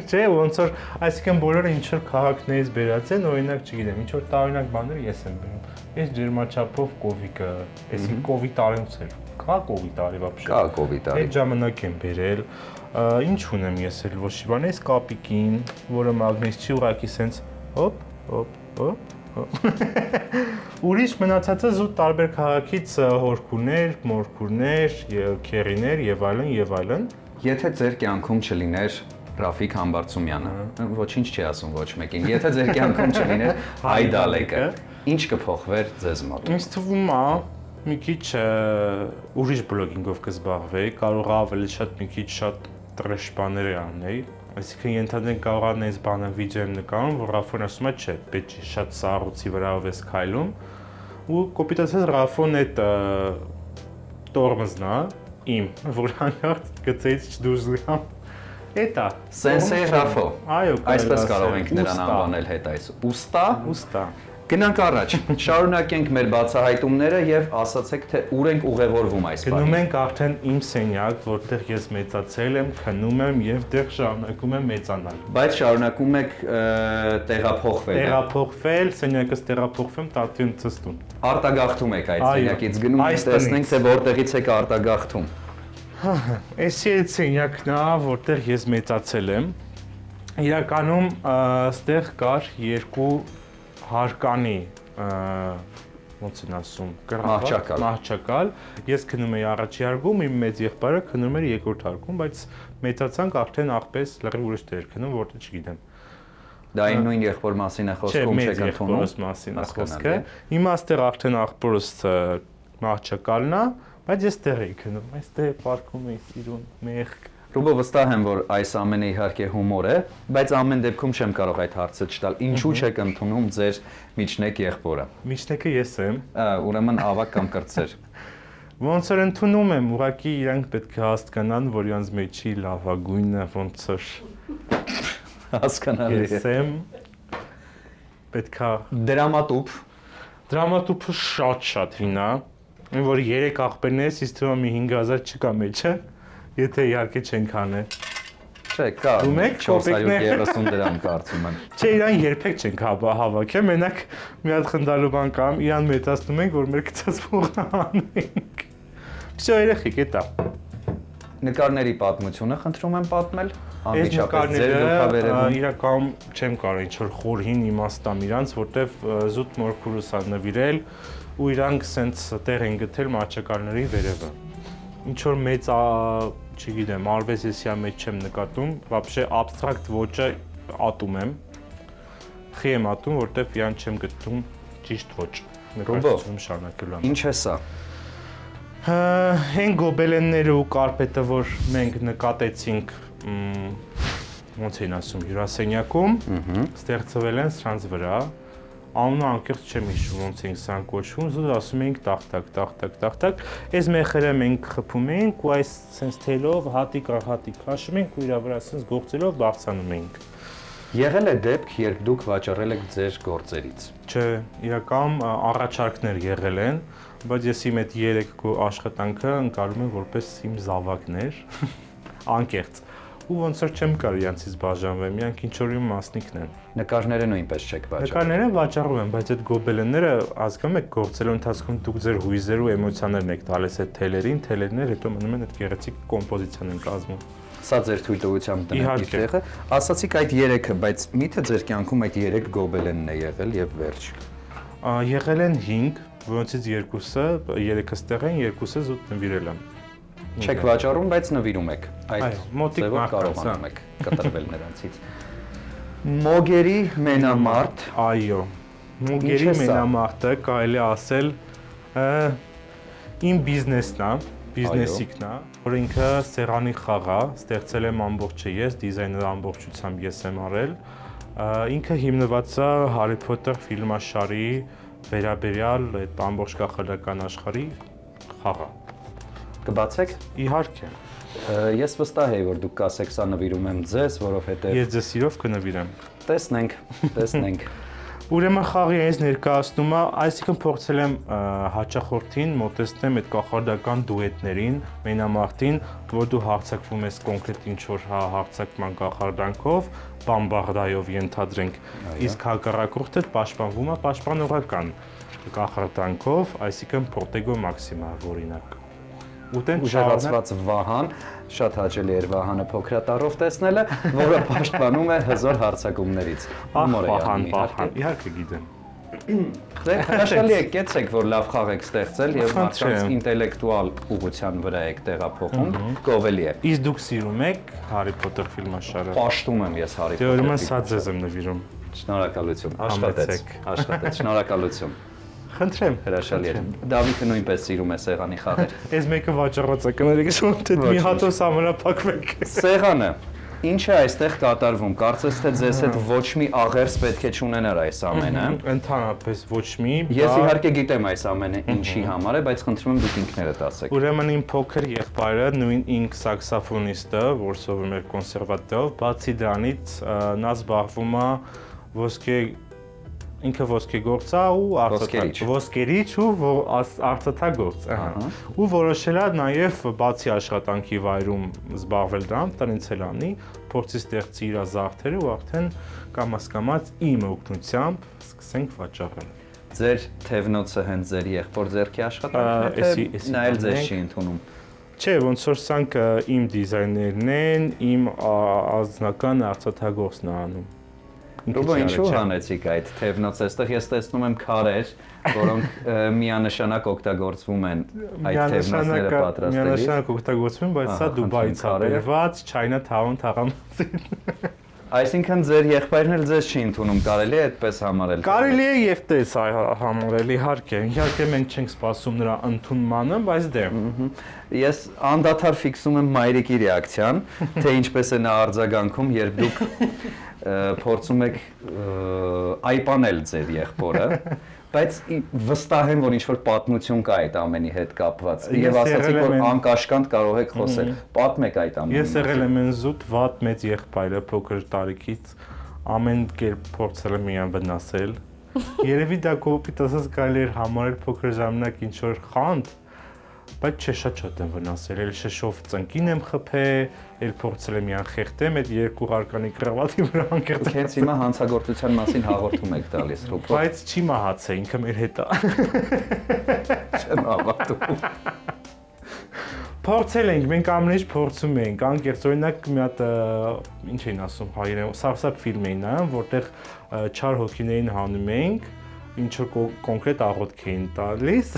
Չէ, ոնց որ, այսինքն բոլորը ինչ որ քաղաքներից բերած են, օրինակ, չգիտեմ, ինչ որ տարօրինակ բաներ ես եմ բերում։ Ես ջերմաչափով կովիկը, այսինքն կովիդ տարենուց էր։ Կա կովիդ տարի вообще։ Կա կովիդ տարի։ Այդ ժամանակ եմ բերել։ Ինչ ունեմ ես էլ ոչ մի բան, այս կապիկին, որը մագնիս չի, ուղղակի սենց հոп։ Ուրիշ մնացածը զուտ տարբեր քաղաքից հորքուրներ, մորքուրներ, քերիներ եւ այլն։ Եթե ձեր կյանքում չլիներ Ռաֆիկ Համբարձումյանը, ոչինչ չի ասում ոչ մեկին։ Եթե ձեր կյանքում չլիներ Հայ Դալեկը, ինչ կփոխվեր ձեզ մոտ։ Ինձ թվում է մի քիչ ուրիշ բլոգինգով կզբաղվեի, կարող ավելի շատ մի քիչ շատ տրեշ բաներ անեի։ Այսինքն ենթադրենք կարող անես բանը վիդեո եմ նկարում, որ Ռաֆոն ասում է, չէ, պետք է շատ սառույցի վրայով ես քայլում ու կոպիտացած Ռաֆոն այդ տորմզն է իմ, որ հանկարծ գծեից չդուրս գամ։ Էտա Սենսեյ Ռաֆո։ Այո, այսպես կարող ենք նրան անվանել հետ այս։ Ուստա։ Գնանք առաջ, շարունակենք մեր բացահայտումները եւ ասացեք, թե ուր ենք ուղևորվում այս բանը։ Գնում ենք արդեն իմ սենյակ, որտեղ ես մեծացել եմ, քնում եմ եւ դեռ շարունակում եմ մեծանալ։ Բայց շարունակում եք տեղափոխվել։ Տեղափոխվել, սենյակից տեղափոխվում Տատյան ծստուն։ Արտագաղթում եք այդ սենյակից, գնում եք տեսնենք, թե որտեղից եք արտագաղթում։ Էսի այդ սենյակն է, որտեղ ես մեծացել եմ։ Իրականում այստեղ կար երկու հարկանի ոնց են ասում, մահճակալ։ Ես քնում էի առաջի հարկում, իմ մեծ եղբայրը քնում էր երկրորդ հարկում, բայց մեծացանք արդեն աղպես լրիվ ուրիշ տեղ քնում, որտեղ չգիտեմ։ Դա այն նույն եղբոր մասին է խոսքում, չեք ընդունում։ Չէ, մեծ մասին է խոսքը։ Հիմա այստեղ արդեն աղբորս մահճակալն է, բայց ես տեղ էի քնում, այստեղ պարկում էի սիրուն, մեղք։ Ռուբո, վստահ եմ, որ այս ամենը իհարկե հումոր է, բայց ամեն դեպքում չեմ կարող այդ հարցը չտալ։ Ինչու չեք ընդունում ձեր միջնեկ եղբորը։ Միջնեկը ես եմ։ Ուրեմն ավակ կամ կրտսեր։ Ոնց որ ընդունում եմ, ուղղակի իրանք պետք է հասկանան, որ իրանց մեջի լավագույնը ոնց որ հասկանալի է։ Ես եմ պետք է դրամատուփ։ Դրամատուփը շատ հին է, որ 3 աղբերն է, իսկ թվում է 5000 չկա մեջը։ Եթե իհարկե չենք անել։ Չէ, կա 430 դրամ կարծում եմ։ Չէ, իրան երբեք չենք հավաքել, մենակ մի հատ խնդալու բան կամ իրան մեծացնում ենք, որ մեր գծած փողը անենք։ Всё, երեխեք, էտա։ Նկարների պատմությունը խնդրում եմ պատմել։ Այս նկարները իրականում չեմ կարող ինչ-որ խորհին իմաստամ իրանց, որտեվ զուտ մորքուրս ա նվիրել ու իրանք սենց տեղ են գտել մահճակալների վերևը։ Ինչ-որ մեծ, չգիտեմ, արվեստի մեջ չեմ նկատում, вообще abstract ոճը ատում եմ։ Խի եմ ատում, որտեվ իրան չեմ գտնում ճիշտ ոճ։ Նկարչություն շարունակելու համար։ Ինչ է սա։ Այն գոբելենները ու կարպետը, որ մենք նկատեցինք ոնց էին ասում հյուրասենյակում, ստեղծվել են սրանց վրա։ Անունը անկեղծ չեմ հիշում ոնց ենք սրան կոչվում, զուտ ասում էինք տախտակ։ Այս մեխերը մենք խփում էինք ու այս սենց թելով հատիկ առ հատիկ քաշում էինք ու իրա վրա սենց գործելով բարձանում էինք։ Եղել է դեպք, երբ դուք վաճառել եք ձեր գործերից։ Չէ, իրական առաջարկներ եղել են, բայց ես իմ այդ 3 աշխատանքը ընկալում եմ որպես իմ զավակներ, անկեղծ։ Ու ոնց որ չեմ կարող իրանցից բաժանվել, միանք ինչ որ իմ մասնիկն են։ Նկարները նույնպես չեք վաճառում։ Նկարները վաճառում եմ, բայց այդ գոբելենները հասկանում եք գործելու ընթացքում դուք ձեր հույզեր ու էմոցիաներն եք տալիս այդ թելերին հետո մնում են այդ գեղեցիկ կոմպոզիցիան են կազմում։ Սա ձեր թույլտվությամբ տնեք իր տեղը։ Ասացիք այդ 3-ը, բայց միթե ձեր կյանքում այդ 3 գոբելենն է եղել եւ վերջ։ Եղել են 5, որոնցից 3-ը ստեղ են, 2-ը զուտ նվիրել եմ։ Չեք վաճառում, բայց նվիրում եք։ Այդ մոտիկ կարողանում եք կտրվել նրանցից։ Մոգերի մենամարտ, այո։ Մոգերի մենամարտը կարելի ասել իմ բիզնեսն է, բիզնեսիկն է, որ ինքը սեղանի խաղ է, ստեղծել եմ ամբողջը ես, դիզայները ամբողջությամբ ես եմ արել։ Ինքը հիմնված է Հարի Փոթեր ֆիլմաշարի վերաբերյալ այդ ամբողջ կախարդական աշխարհի խաղը։ Կբացեք։ Իհարկե։ Ես վստահ եի, որ դուք կասեք, սա նվիրում եմ ձեզ, որովհետև ես ձեզ սիրով կնվիրեմ։ Տեսնենք։ Ուրեմն խաղի այս ներկայացնում է, այսինքն փորձել եմ հաճախորդին մոտեցնեմ այդ կախարդական դուետներին, մենամարտին, որ դու հարձակվում ես կոնկրետ ինչ-որ հարձակման կախարդանքով, բամբարդայով ենթադրենք, իսկ հակառակորդը պաշտպանվում է պաշտպանողական կախարդանքով, այսինքն Protego Maxima օրինակ։ Ուժեղացված Վահան, շատ հաճելի էր Վահանը փոքրատառով տեսնելը, որը պաշտպանում է հզոր հարձակումներից։ Վահան, իհարկե գիտեմ։ Դե հրաշալի է, կեցեք, որ լավ խաղ եք ստեղծել եւ մարդկանց ինտելեկտուալ ուղղության վրա եք տեղափոխում, գովելի է։ Իսկ դուք սիրում եք Հարի Փոթեր ֆիլմաշարը։ Պաշտում եմ ես Հարի Փոթեր։ Դե ուրեմն սա ձեզ եմ նվիրում։ Շնորհակալություն։ Աշխատեց, շնորհակալություն։ Խնդրեմ, հրաշալի է։ Դավիթը նույնպես սիրում է սեղանի խաղեր։ Այս մեկը վաճառած է, կներեք, թե մի հատով սահմանափակվեք։ Սեղանը, ինչ է այստեղ կատարվում։ Կարծես թե ձեզ հետ ոչ մի աղերս պետք է չունենար այս ամենը։ Ընդհանրապես ոչ մի։ Ես իհարկե գիտեմ այս ամենը ինչի համար է, բայց խնդրում եմ դուք ինքներդ ասեք։ Ուրեմն իմ փոքր եղբայրը, նույն ինք սաքսոֆոնիստը, որ սովորում էր կոնսերվատորով, բացի դրանից նա զբաղվում է ինքը ոսկեգործ է ու ոսկերիչ ու արծաթագործ, ու որոշել է նաև բացի աշխատանքի վայրում զբաղվել դրանով, տնից էլ անի, փորձի ստեղծի իր զարդերը ու արդեն կամաց իմ օգնությամբ սկսենք վաճառել։ Ձեր թևնոցը հենց ձեր եղբոր ձեռքի աշխատանքն է, թե նա էլ ձեզ չի ընդունում։ Չէ, ոնց որ սրանք իմ դիզայներն են, իմ անձնական արծաթագործն է անում։ Դուք ինչու հանեցիք այդ թևնոցը, այստեղ ես տեսնում եմ քարեր, որոնք միանշանակ օգտագործվում են այդ թևնոցները պատրաստելիս։ Միանշանակ օգտագործվում են, բայց սա Դուբայից է բերված, Chinatown թաղամասին։ Այսինքն ձեր եղբայրն էլ ձեզ չի ընդունում, կարելի է այդպես համարել։ Կարելի է եւ տես համարել, իհարկե։ Իհարկե մենք չենք սպասում նրա ընդունմանը, բայց դե։ Ես անդադար ֆիքսում եմ մայրիկի ռեակցիան, թե ինչպես է նա արձագանքում, երբ դուք փորձում եք այպանել ձեր եղբորը, բայց վստահ եմ, որ ինչ-որ պատմություն կա այդ ամենի հետ կապված։ Եվ ասացիք, որ անկաշկանդ կարող եք խոսել։ Պատմեք այդ ամենը։ Ես եղել եմ այն զուտ վատ մեծ եղբայրը փոքր տարիքից, ամեն կերպ փորձել եմ իրան վնասել։ Երևի դա կոպիտ ասած կարելի էր համարել փոքր ժամանակ ինչ-որ խանդ, բայց շատ եմ վնասել, էլ շշով ծնկին եմ խփել, էլ փորձել եմ իրան խեղդեմ, այդ երկու հարկանի կրավատի վրա անկեղծ։ Հենց հիմա հանցագործության մասին հաղորդում եք տալիս, Ռուփոտ։ Բայց չի մահացել, ինքը մեր հետ է։ Չեմ հավատում։ Փորձել ենք, մենք ամենից փորձում ենք, անկեղծ օրինակ մի հատ ինչ էին ասում հայերեն, սարսափ ֆիլմ էին նայում, որտեղ չար հոգիներին հանում ենք, ինչ-որ կոնկրետ աղոթք էին տալիս,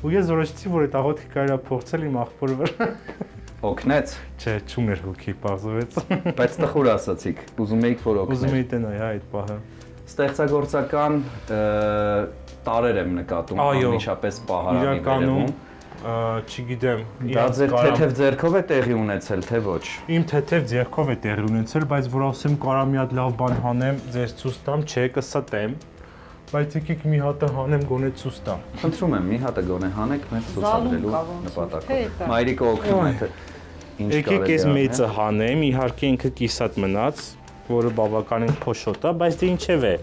ու ես որոշեցի, որ այդ աղոթքը կարելի է փորձել իմ աղբորի վրա։ Օգնեց։ Չէ, չուներ հոգի, պարզվեց։ Բայց տխուր ասացիք, ուզում էիք, որ օգներ։ Ուզում էի տենայ այդ պահը։ Ստեղծագործական տարեր եմ նկատում, անմիջապես պահարանի վերևում։ չգիտեմ, Դա ձեր թեթև ձեռքով է տեղի ունեցել, թե ոչ։ Իմ թեթև ձեռքով է տեղի ունեցել, բայց որ ասեմ կարա մի հատ լավ բան հանեմ, ձեզ ցույց տամ, չէ, կստեմ, բայց եկեք մի հատը հանեմ, գոնե ցույց տամ։ Խնդրում եմ, մի հատը գոնե հանեք մեզ ցուցադրելու նպատակով։ Մայրիկը օգնում է, թե ինչ կարելի է։ Եկեք այս մեծը հանեմ, իհարկե ինքը կիսատ մնաց, որը բավականին փոշոտ է, բայց դե ինչև է։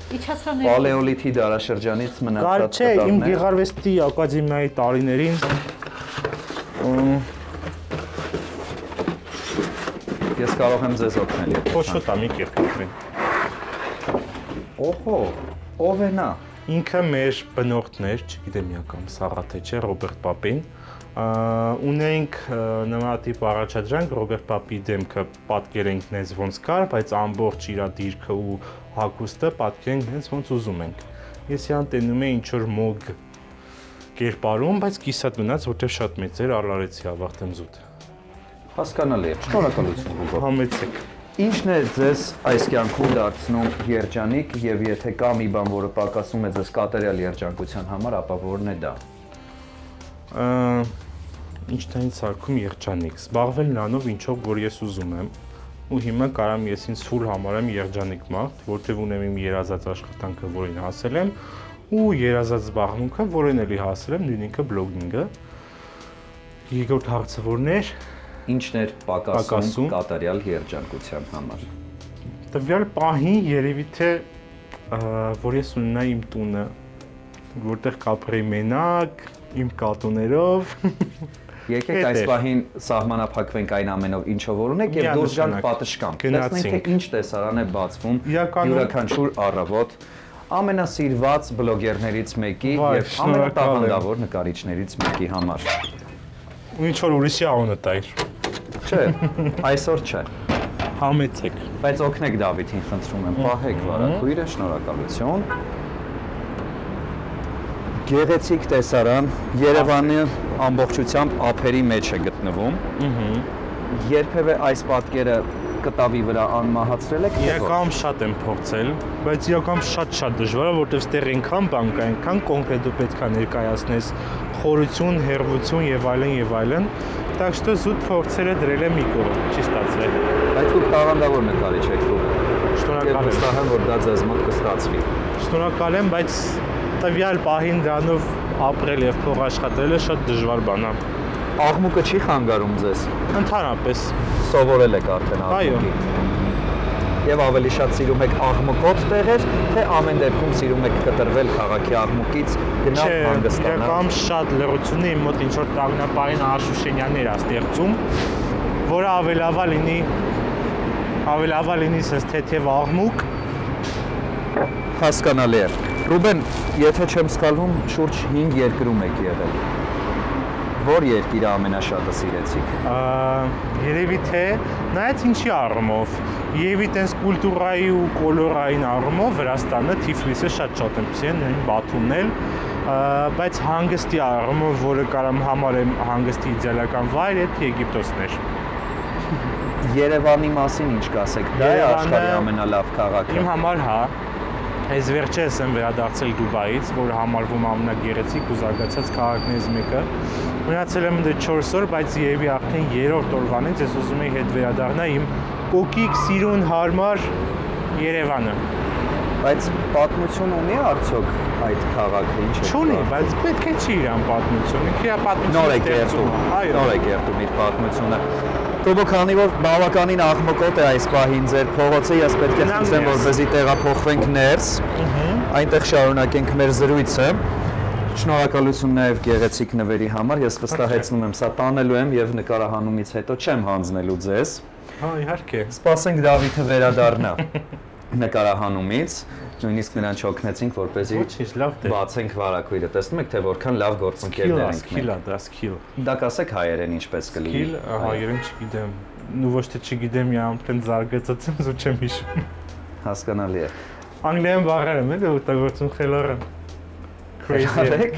Պալեոլիթի դարաշրջանից մնացած կտավներ։ Չէ, իմ գեղարվեստի ակադեմիայի տարիներին ես կարող եմ ձեզ օգնել, եթե փոշոտ է, մի կերպին։ Օհո, ով է նա։ Ինքը մեր բնորդն էր, չգիտեմ յակամ Սաղաթ չէ, Ռոբերտ Պապին։ Ունենք նմանատիպ առաջադրանք, Ռոբերտ Պապի դեմքը պատկերենք նենց ոնց կար, բայց ամբողջ իր դիրքը ու հագուստը պատկերենք նենց ոնց ուզում ենք։ Ես իրան տենում եմ ինչ-որ մոգ կերպարում, բայց կիսատ մնաց, որտեղ շատ մեծ էր, առարեցի ավարտեմ զուտ։ Հասկանալի է, շնորհակալություն Հուգո։ Համեցեք։ Ինչն է ձեզ այս կյանքում դարձնում երջանիկ եւ եթե կա մի բան, որը պակասում է ձեզ կատարյալ երջանկության համար, ապա որն է դա։ Ինչն է ինձ սարքում երջանիկ, զբաղվել նրանով ինչով որ ես ուզում եմ ու հիմա կարամ ես ինձ ֆուլ համարեմ երջանիկ մարդ, որտեղ ունեմ իմ երազած աշխատանքը, որին հասել եմ ու երազած զբաղմունքը, որին էլի հասել եմ, նույնինքը բլոգինգը։ Երկրորդ հարցը որն էր։ Ինչն էր պակասում կատարյալ երջանկության համար։ Տվյալ պահին երևի թե որ ես ունենայի իմ տունը, որտեղ կապրեի մենակ, իմ կատուներով։ Եկեք այս պահին սահմանափակվենք այն ամենով, ինչով որ ունեք եւ դուրս գանք պատշգամբ։ Տեսնենք թե ինչ տեսարան է բացվում յուրաքանչյուր առավոտ ամենասիրված բլոգերներից մեկի եւ ամենատաղանդավոր նկարիչներից մեկի համար։ Ու ինչ որ ուրիշի անունը տայր։ Չէ, այսօր չէ։ Համեցեք։ Բայց օգնեք Դավիթին, խնդրում եմ, պահեք վարակույրը, շնորհակալություն։ Գեղեցիկ տեսարան, Երևանի ամբողջությամբ ափերի մեջ է գտնվում։ Երբևէ այս պատկերը կտավի վրա անմահացրել եք։ Իրականում շատ եմ փորձել, բայց իրականում շատ դժվար է, որովհետև ստեղ այնքան բան կա, այնքան կոնկրետ դու պետք է ներկայացնես խորություն, հեռվություն եւ այլն, так что զուտ փորձերը դրել եմ մի կողմ, չի ստացվել։ Բայց դուք տաղանդավոր նկարիչ եք դուք։ Շնորհակալ եմ։ Վստահ եմ, որ դա ձեզ մոտ կստացվի։ Շնորհակալ եմ, բայց տվյալ պահին դրանով ապրել եւ փող աշխատելը շատ դժվար բան է։ Աղմուկը չի խանգարում ձեզ։ Ընդհանրապես Սովորել եք արդեն աղմուկի։ Եվ ավելի շատ սիրում եք աղմուկոտ տեղեր, թե ամեն դեպքում սիրում եք կտրվել քաղաքի աղմուկից, գնալ հանգստանալ։ Իրականում շատ լրություն է իմ մոտ ինչ որ տագնապային Աշուշենյաններ է ստեղծում, որը ավելավա լինի սենց թեթև աղմուկ։ Հասկանալի է։ Ռուբեն, եթե չեմ սխալվում, շուրջ 5 երկրում եք եղել։ Որ երկիրը ամենաշատը սիրեցիք։ Երևի թե նայած ինչի առումով, երևի տենց կուլտուրայի ու կոլորային առումով Վրաստանը, Թիֆլիսը շատ եմ սիրել, նույն Բաթումն էլ, բայց հանգստի առումով, որը կարամ համարեմ հանգստի իդեալական վայր, այդ Եգիպտոսն էր։ Երևանի մասին ինչ կասեք, դա է աշխարհի ամենալավ քաղաքը։ Իմ համար հա, այս վերջերս եմ վերադարձել Դուբայից, որը համարվում ամենագեղեցիկ ու զարգացած քաղաքներից մեկը։ Մնացել եմ դե 4 օր, բայց երևի արդեն 3-րդ օրվանից ես ուզում եի հետ վերադառնալ իմ կոկիկ սիրուն հարմար Երևանը։ Բայց պատմություն ունի արդյոք այդ քաղաքը, ինչ է։ Չունի, բայց պետք է չի իրան պատմություն, ինքը պատմություն։ Նոր է կերտում իր պատմությունը։ Տոբո քանի որ բավականին աղմկոտ է այս պահին ձեր փողոցը, ես պետք է խնդրեմ, որպեսզի տեղափոխվենք ներս, այնտեղ շարունակենք մեր զրույցը։ Շնորհակալություն նաև գեղեցիկ նվերի համար, ես վստահեցնում եմ, սա տանելու եմ եւ նկարահանումից հետո չեմ հանձնելու ձեզ։ Հա, իհարկե։ Սպասենք Դավիթը վերադառնա նկարահանումից, նույնիսկ նրան չօգնեցինք, որպեսզի բացենք վարակույրը։ Տեսնում եք, թե որքան լավ գործընկերներ ենք մենք։ Skill։ Դա կասեք հայերեն ինչպես կլինի։ Skill, հայերեն չգիտեմ, ու ոչ թե չգիտեմ, իամփեն զարգացած եմ, ու չեմ հիշում։ Հասկանալի է։ Անգլիայում բառեր եմ, էլի օգտագործում խելառը։ Crazy։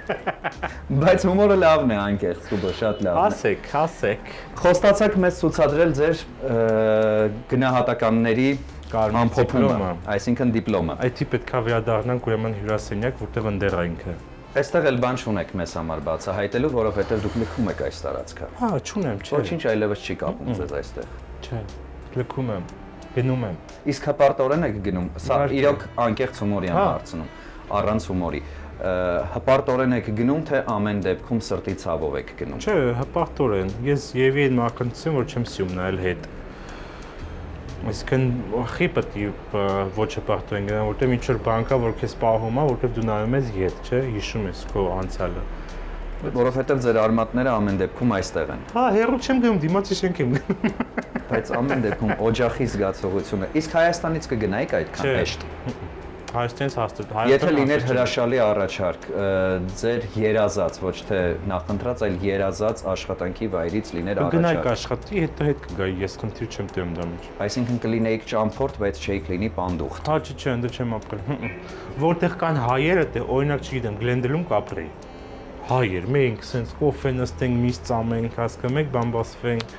Բայց հումորը լավն է անկեղծ, Սուբո, շատ լավն է։ Ասեք։ Խոստացաք մեզ ցուցադրել ձեր գնահատականների ամփոփումը, այսինքն դիպլոմը։ Այդ պետք է վերադառնանք ուրեմն հյուրասենյակ, որտեղ ընդեղ է ինքը։ Այստեղ էլ բան չունեք մեզ համար բացահայտելու, որովհետև դուք լքում եք այս տարածքը։ Հա, չունեմ, չէ։ Ոչինչ այլևս չի կապում ձեզ այստեղ։ Չէ, լքում եմ, գնում եմ։ Իսկ հպարտորեն եք գնում։ Սա իրոք անկեղծ հումորի եմ հարցնում, առանց հումորի։ Հպարտորեն եք գնում, թե ամեն դեպքում սրտի ցավով եք գնում։ Չէ, հպարտորեն։ Ես եւի այն մակնցեմ, որ չեմ սիրում նայել հետ։ Այսինքն խի պետք է ոչ հպարտորեն գնալ, որտեղ ինչ որ բան կա, որ քեզ պահում է, որտեղ դու նայում ես ետ, չէ, հիշում ես քո անցյալը։ Որովհետև ձեր արմատները ամեն դեպքում այստեղ են։ Հա, հերո չեմ գնում, դիմացի շենք եմ գնում։ Բայց ամեն դեպքում օջախի զգացողությունը։ Իսկ Հայաստանից կգնայիք այդքան հեշտ։ Հայաստանից հաստատ։ Եթե լիներ հրաշալի առաջարկ, ձեր երազած, ոչ թե նախընտրած, այլ երազած աշխատանքի վայրից լիներ առաջարկ։ Կգնայիք աշխատի, հետ կգայի, ես խնդիր չեմ տեմ դա մեջ։ Այսինքն կլինեիք ճամփորդ, բայց չէիք լինի պանդուխտ։ Հա, չէ, ընդ չեմ ապրել։ Որտեղ կան հայերը, դե օրինակ չգիտեմ, Գլենդելում կապրեի։ Հայեր, մենք սենց կոֆե նստենք, միս ծամենք, հասկանում եք, բան բասվենք։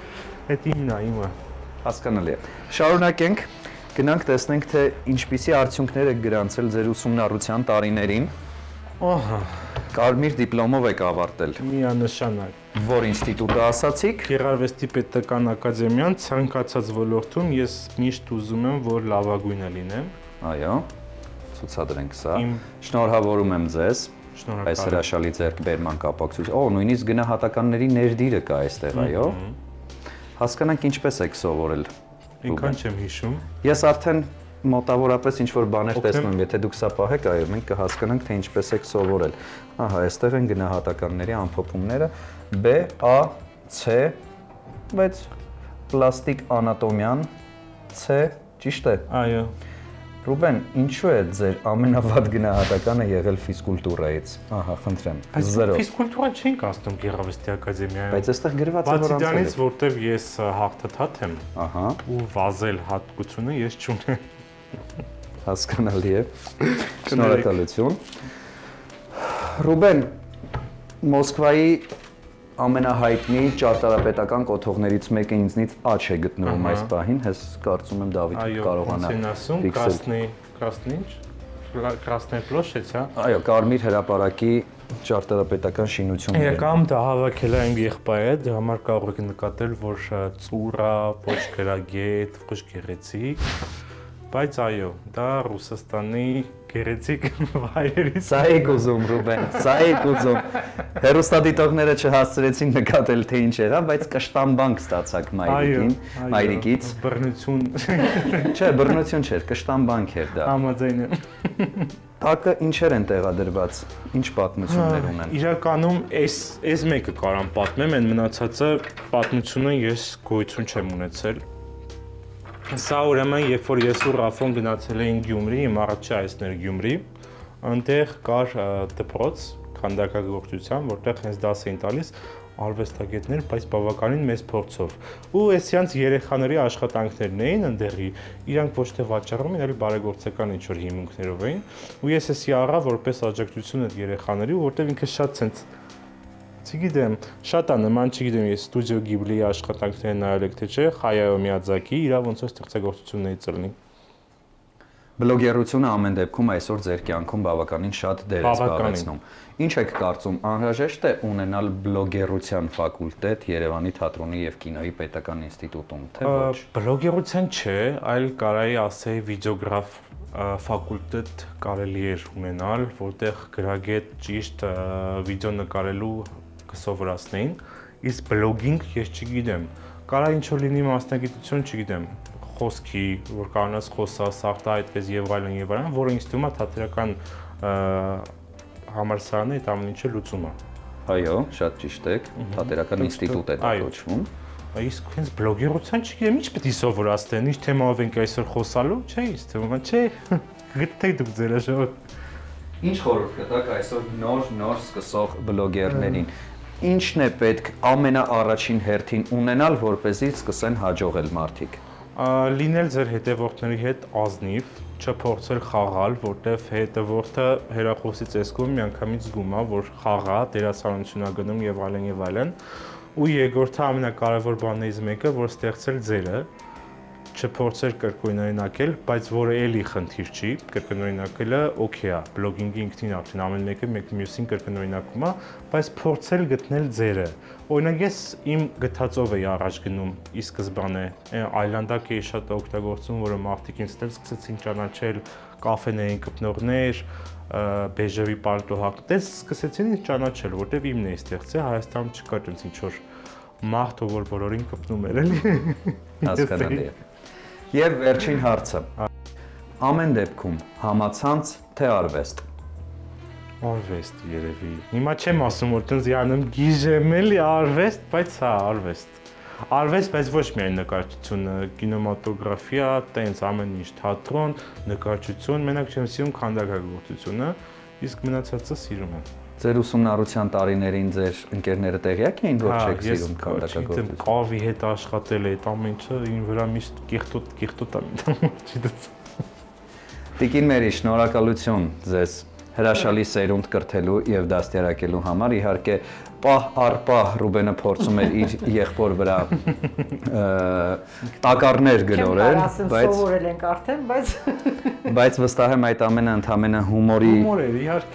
Այդ իմն է, իմը։ Հասկանալի է։ Շարունակենք, գնանք տեսնենք, թե ինչպիսի արդյունքներ եք գրանցել ձեր ուսումնառության տարիներին։ Ահա, Կարմիր դիպլոմով եք ավարտել։ միանշանակ։ Որ ինստիտուտը ասացիք։ Գեղարվեստի պետական ակադեմիան ցանկացած ոլորտում ես միշտ ուզում եմ, որ լավագույնը լինեմ։ Այո, ցուցադրենք սա։ Շնորհավորում եմ ձեզ։ Այս հրաշալի ձեռքբերման կապակցությամբ։ Օ, նույնիսկ գնահատականների ներդիրը կա այստեղ, այո։ Հասկանանք ինչպես եք սովորել։ Ինքան չեմ հիշում։ Ես արդեն մոտավորապես ինչ որ բաներ տեսնում եմ, եթե դուք սա պահեք, այո, մենք կհասկանանք, թե ինչպես եք սովորել։ Ահա, այստեղ են գնահատականների ամփոփումները B, A, C, բայց պլաստիկ անատոմիան C, ճիշտ է։ Այո։ Ռուբեն, ինչու է ձեր ամենավատ գնահատականը եղել ֆիզկուլտուրայից։ Ահա, խնդրեմ։ 0։ Ֆիզկուլտուրան չենք ասում Գեղարվեստի ակադեմիայում։ Բայց այստեղ գրված է, որ բացի դրանից, որտեվ ես հաղթաթաթ եմ, ահա, ու վազել հատկությունը ես չունեմ։ Հասկանալի է։ Շնորհակալություն։ Ռուբեն, Մոսկվայի ամենահայտնի ճարտարապետական կոթողներից մեկը ինձնից աչ է գտնվում այս պահին, ես կարծում եմ Դավիթը կարողանա Красная площадь, հա։ Այո, Կարմիր հրապարակի ճարտարապետական շինությունն է։ Եկամ դա հավաքել եմ եղբայրը, դրա համար կարող եք նկատել, որ ծուր է, ոչ գրագետ, ոչ գեղեցիկ, բայց այո, դա Ռուսաստանի գեղեցիկ վայրերից։ Սա եք ուզում, Ռուբեն, սա եք ուզում։ Հերոստատիտողները չհասցրեցին նկատել, թե ինչ եղավ, բայց կշտամբանք ստացաք մայրիկից։ Բռնություն։ Չէ, բռնություն չէր, կշտամբանք էր դա։ Համաձայն եմ։ Տակը ինչեր են տեղադրված, ինչ պատմություններ ունեն։ Իրականում այս մեկը կարամ պատմեմ, այն մնացածը պատմությունը ես գոյություն չեմ ունեցել։ Սա ուրեմն, երբ որ ես ու Ռաֆոն գնացել էինք Գյումրի, իմ առաջի այսներ Գյումրի, այնտեղ կար դպրոց քանդակագործության, որտեղ հենց դաս էին տալիս արվեստագետներ, բայց բավականին մեծ փորձով։ Ու այսյանց երեխաների աշխատանքներն էին այնտեղի, իրանք ոչ թե վաճառում էին, այլ բարեգործական ինչ-որ հիմունքներով էին։ Ու ես էսի առա որպես աջակցություն այդ երեխաների, որտեղ ինքը շատ ցենց Չգիտեմ, շատ է նման, չգիտեմ, ես Ստուդիո Գիբլիի աշխատանքները նայել եք թե չէ, Խայայո Միյաձակի, իրա ոնց որ ստեղծագործությունների ծրնի։ Բլոգերությունը ամեն դեպքում այսօր ձեր կյանքում բավականին շատ դեր է զբաղեցնում։ Ինչ եք կարծում, անհրաժեշտ է ունենալ բլոգերության ֆակուլտետ Երևանի թատրոնի եւ կինոյի պետական ինստիտուտում, թե ոչ։ Բլոգերության չէ, այլ կարայի ասեի վիդեոգրաֆ ֆակուլտետ կարելի էր ունենալ, որտեղ գրագետ ճիշտ վիդեո նկարելու կսովորացնեին, իսկ բլոգինգ ես չգիտեմ։ Կարա ինչ որ լինի մասնագիտություն, չգիտեմ, խոսքի, որ կարողանաս խոսալ, արտահայտվես եւ այլն, որը ինձ թվում է թատերական համալսարանը այդ ամեն ինչը լուծում է։ Այո, շատ ճիշտ եք, թատերական ինստիտուտ է դա կոչվում։ Իսկ հենց բլոգերության չգիտեմ, ինչ պետք է սովորացնեն, ինչ թեմայով ենք այսօր խոսալու, չէ, ինձ թվում է, չէ, գտեք դուք ձեր ժողովուրդ։ Ինչ խորհուրդ կտաք այսօր նոր սկսող բլոգերներին։ Ինչն է պետք ամենաառաջին հերթին ունենալ, որպեսզի սկսեն հաջողել մարդիկ։ Լինել ձեր հետևորդների հետ ազնիվ, չփորձել խաղալ, որտեվ հետևորդը հերախոսից էսկում միանգամից զգում է, որ խաղա, դերասանություն է գնում եւ այլն եւ այլն։ Ու երկրորդը ամենակարևոր բաններից մեկը, որ ստեղծել ձերը, չփորձեր կրկնօրինակել, բայց որը էլի խնդիր չի, կրկնօրինակելը օքեյ է, բլոգինգի ինքնին արդեն ամեն մեկը մյուսին կրկնօրինակում է, բայց փորձել գտնել ձերը։ Օրինակ ես իմ գտածով էի առաջ գնում, ի սկզբանե այլանդակ էի շատ օգտագործում, որը մարդիկ ինձ էլ սկսեցին ճանաչել, կաֆեներին կպնողներ, բեժևի պալտոհակ, դες սկսեցին ինձ ճանաչել, որտեվ իմն էի ստեղծել, Հայաստանում չկար տենց ինչ-որ մարդը, որ բոլորին կպնում էր, էլի։ Հասկանալի է։ Եվ վերջին հարցը։ Ամեն դեպքում համացանց թե արվեստ։ Արվեստ երևի։ Հիմա չեմ ասում, որ տենց յանեմ գիժեմ էլի արվեստ, բայց հա, արվեստ։ Արվեստ, բայց ոչ միայն նկարչությունը, կինեմատոգրաֆիա, տենց ամեն ինչ, թատրոն, նկարչություն, մենակ չեմ սիրում քանդակագործությունը, իսկ մնացածը սիրում եմ։ Ձեր ուսումնառության տարիներին ձեր ընկերները տեղյակ էին, որ չեք սիրում քանդակագործությունը։ Կավի հետ աշխատել է, այդ ամեն ինչը ին վրա միշտ կիղտոտ է։ Տիկին Մերի, շնորհակալություն ձեզ հրաշալի սերունդ կրթելու եւ դաստիարակելու համար, իհարկե պահ առ պահ Ռուբենը փորձում էր իր եղբոր վրա տակառներ գլորել, բայց սովորել ենք արդեն, բայց վստահ եմ այդ ամենը ընդամենը հումորի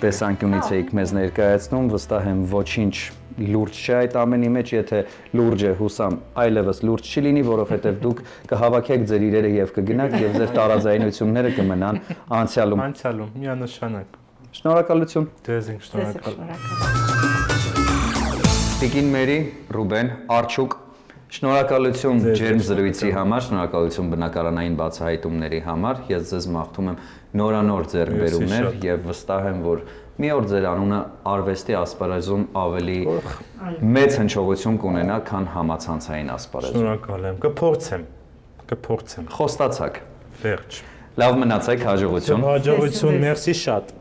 տեսանկյունից էիք մեզ ներկայացնում, վստահ եմ ոչինչ լուրջ չէ այդ ամենի մեջ, եթե լուրջ է հուսամ, այլևս լուրջ չի լինի, որովհետև դուք կհավաքեք ձեր իրերը եւ կգնաք եւ ձեր տարաձայնությունները կմնան անցյալում։ Անցյալում միանշանակ։ Շնորհակալություն։ Ձեզ ենք շնորհակալ։ Տիկին Մերի, Ռուբեն, Արչուկ, շնորհակալություն ջերմ զրույցի համար, շնորհակալություն բնակարանային բացահայտումների համար։ Ես ձեզ մաղթում եմ նորանոր ձեռքբերումներ եւ վստահ եմ, որ մի օր ձեր անունը արվեստի ասպարեզում ավելի մեծ հնչողություն կունենա, քան համացանցային ասպարեզում։ Շնորհակալ եմ։ Կփորձեմ։ Խոստացաք։ Վերջ։ Լավ մնացեք, հաջողություն։ Հաջողություն, մերսի շատ։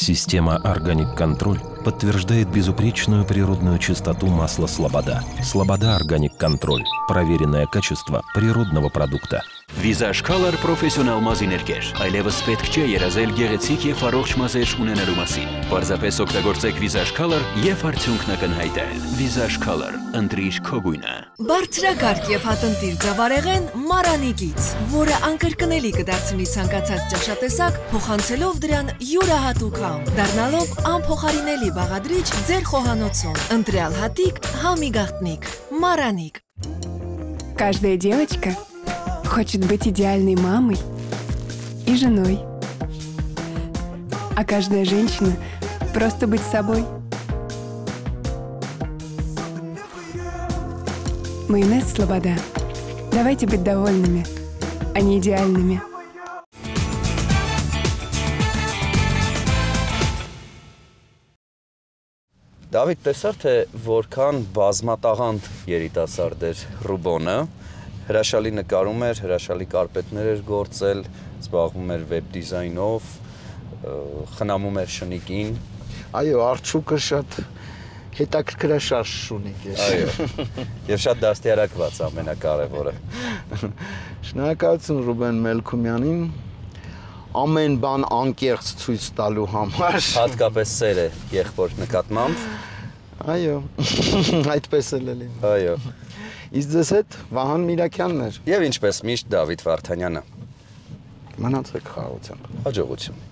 Система «Органик Контроль» подтверждает безупречную природную чистоту масла «Слобода». «Слобода Органик Контроль» – проверенное качество природного продукта. Visage Color պրոֆեսիոնալ մազիներկեր։ Այլևս պետք չէ երազել գեղեցիկ եւ առողջ մազեր ունենալու մասին։ Պարզապես օգտագործեք Visage Color եւ արդյունքն ակնհայտել։ Visage Color, ընտրիր քո գույնը։ Բարձրակարգ եւ հատընտիր ձավարեղեն Մարանիկից, որը անկրկնելի կդարձնի ցանկացած ճաշատեսակ, փոխանցելով դրան յուրահատուկ համ, դառնալով անփոխարինելի բաղադրիչ ձեր խոհանոցում։ Ընտրյալ հատիկ, համի գաղտնիք։ Мараник. Каждая девочка хочет быть идеальной мамой и женой. А каждая женщина просто быть собой. Майонез «Слобода». Давайте быть довольными, а не идеальными. Դավիթ, տեսար թե որքան բազմատաղանդ երիտասարդ էր Ռուբոնը, հրաշալի նկարում էր, հրաշալի կարպետներ էր գործել, զբաղվում էր վեբ դիզայնով, խնամում էր շնիկին։ Այո, Արչուկը շատ հետաքրքրաշարժ շունիկ է։ Այո։ Եվ շատ դաստիարակված ամենակարևորը։ Շնորհակալություն Ռուբեն Մելքումյանին ամեն բան անկեղծ ցույց տալու համար։ Հատկապես սեր է եղբոր նկատմամբ։ Այո, այդպես էլ է լինում։ Այո։ Իսկ ձեզ հետ Վահան Միրաքյանն էր։ Եվ ինչպես միշտ Դավիթ Վարդանյանը։ Մնացեք խաղաղությամբ։ Հաջողություն։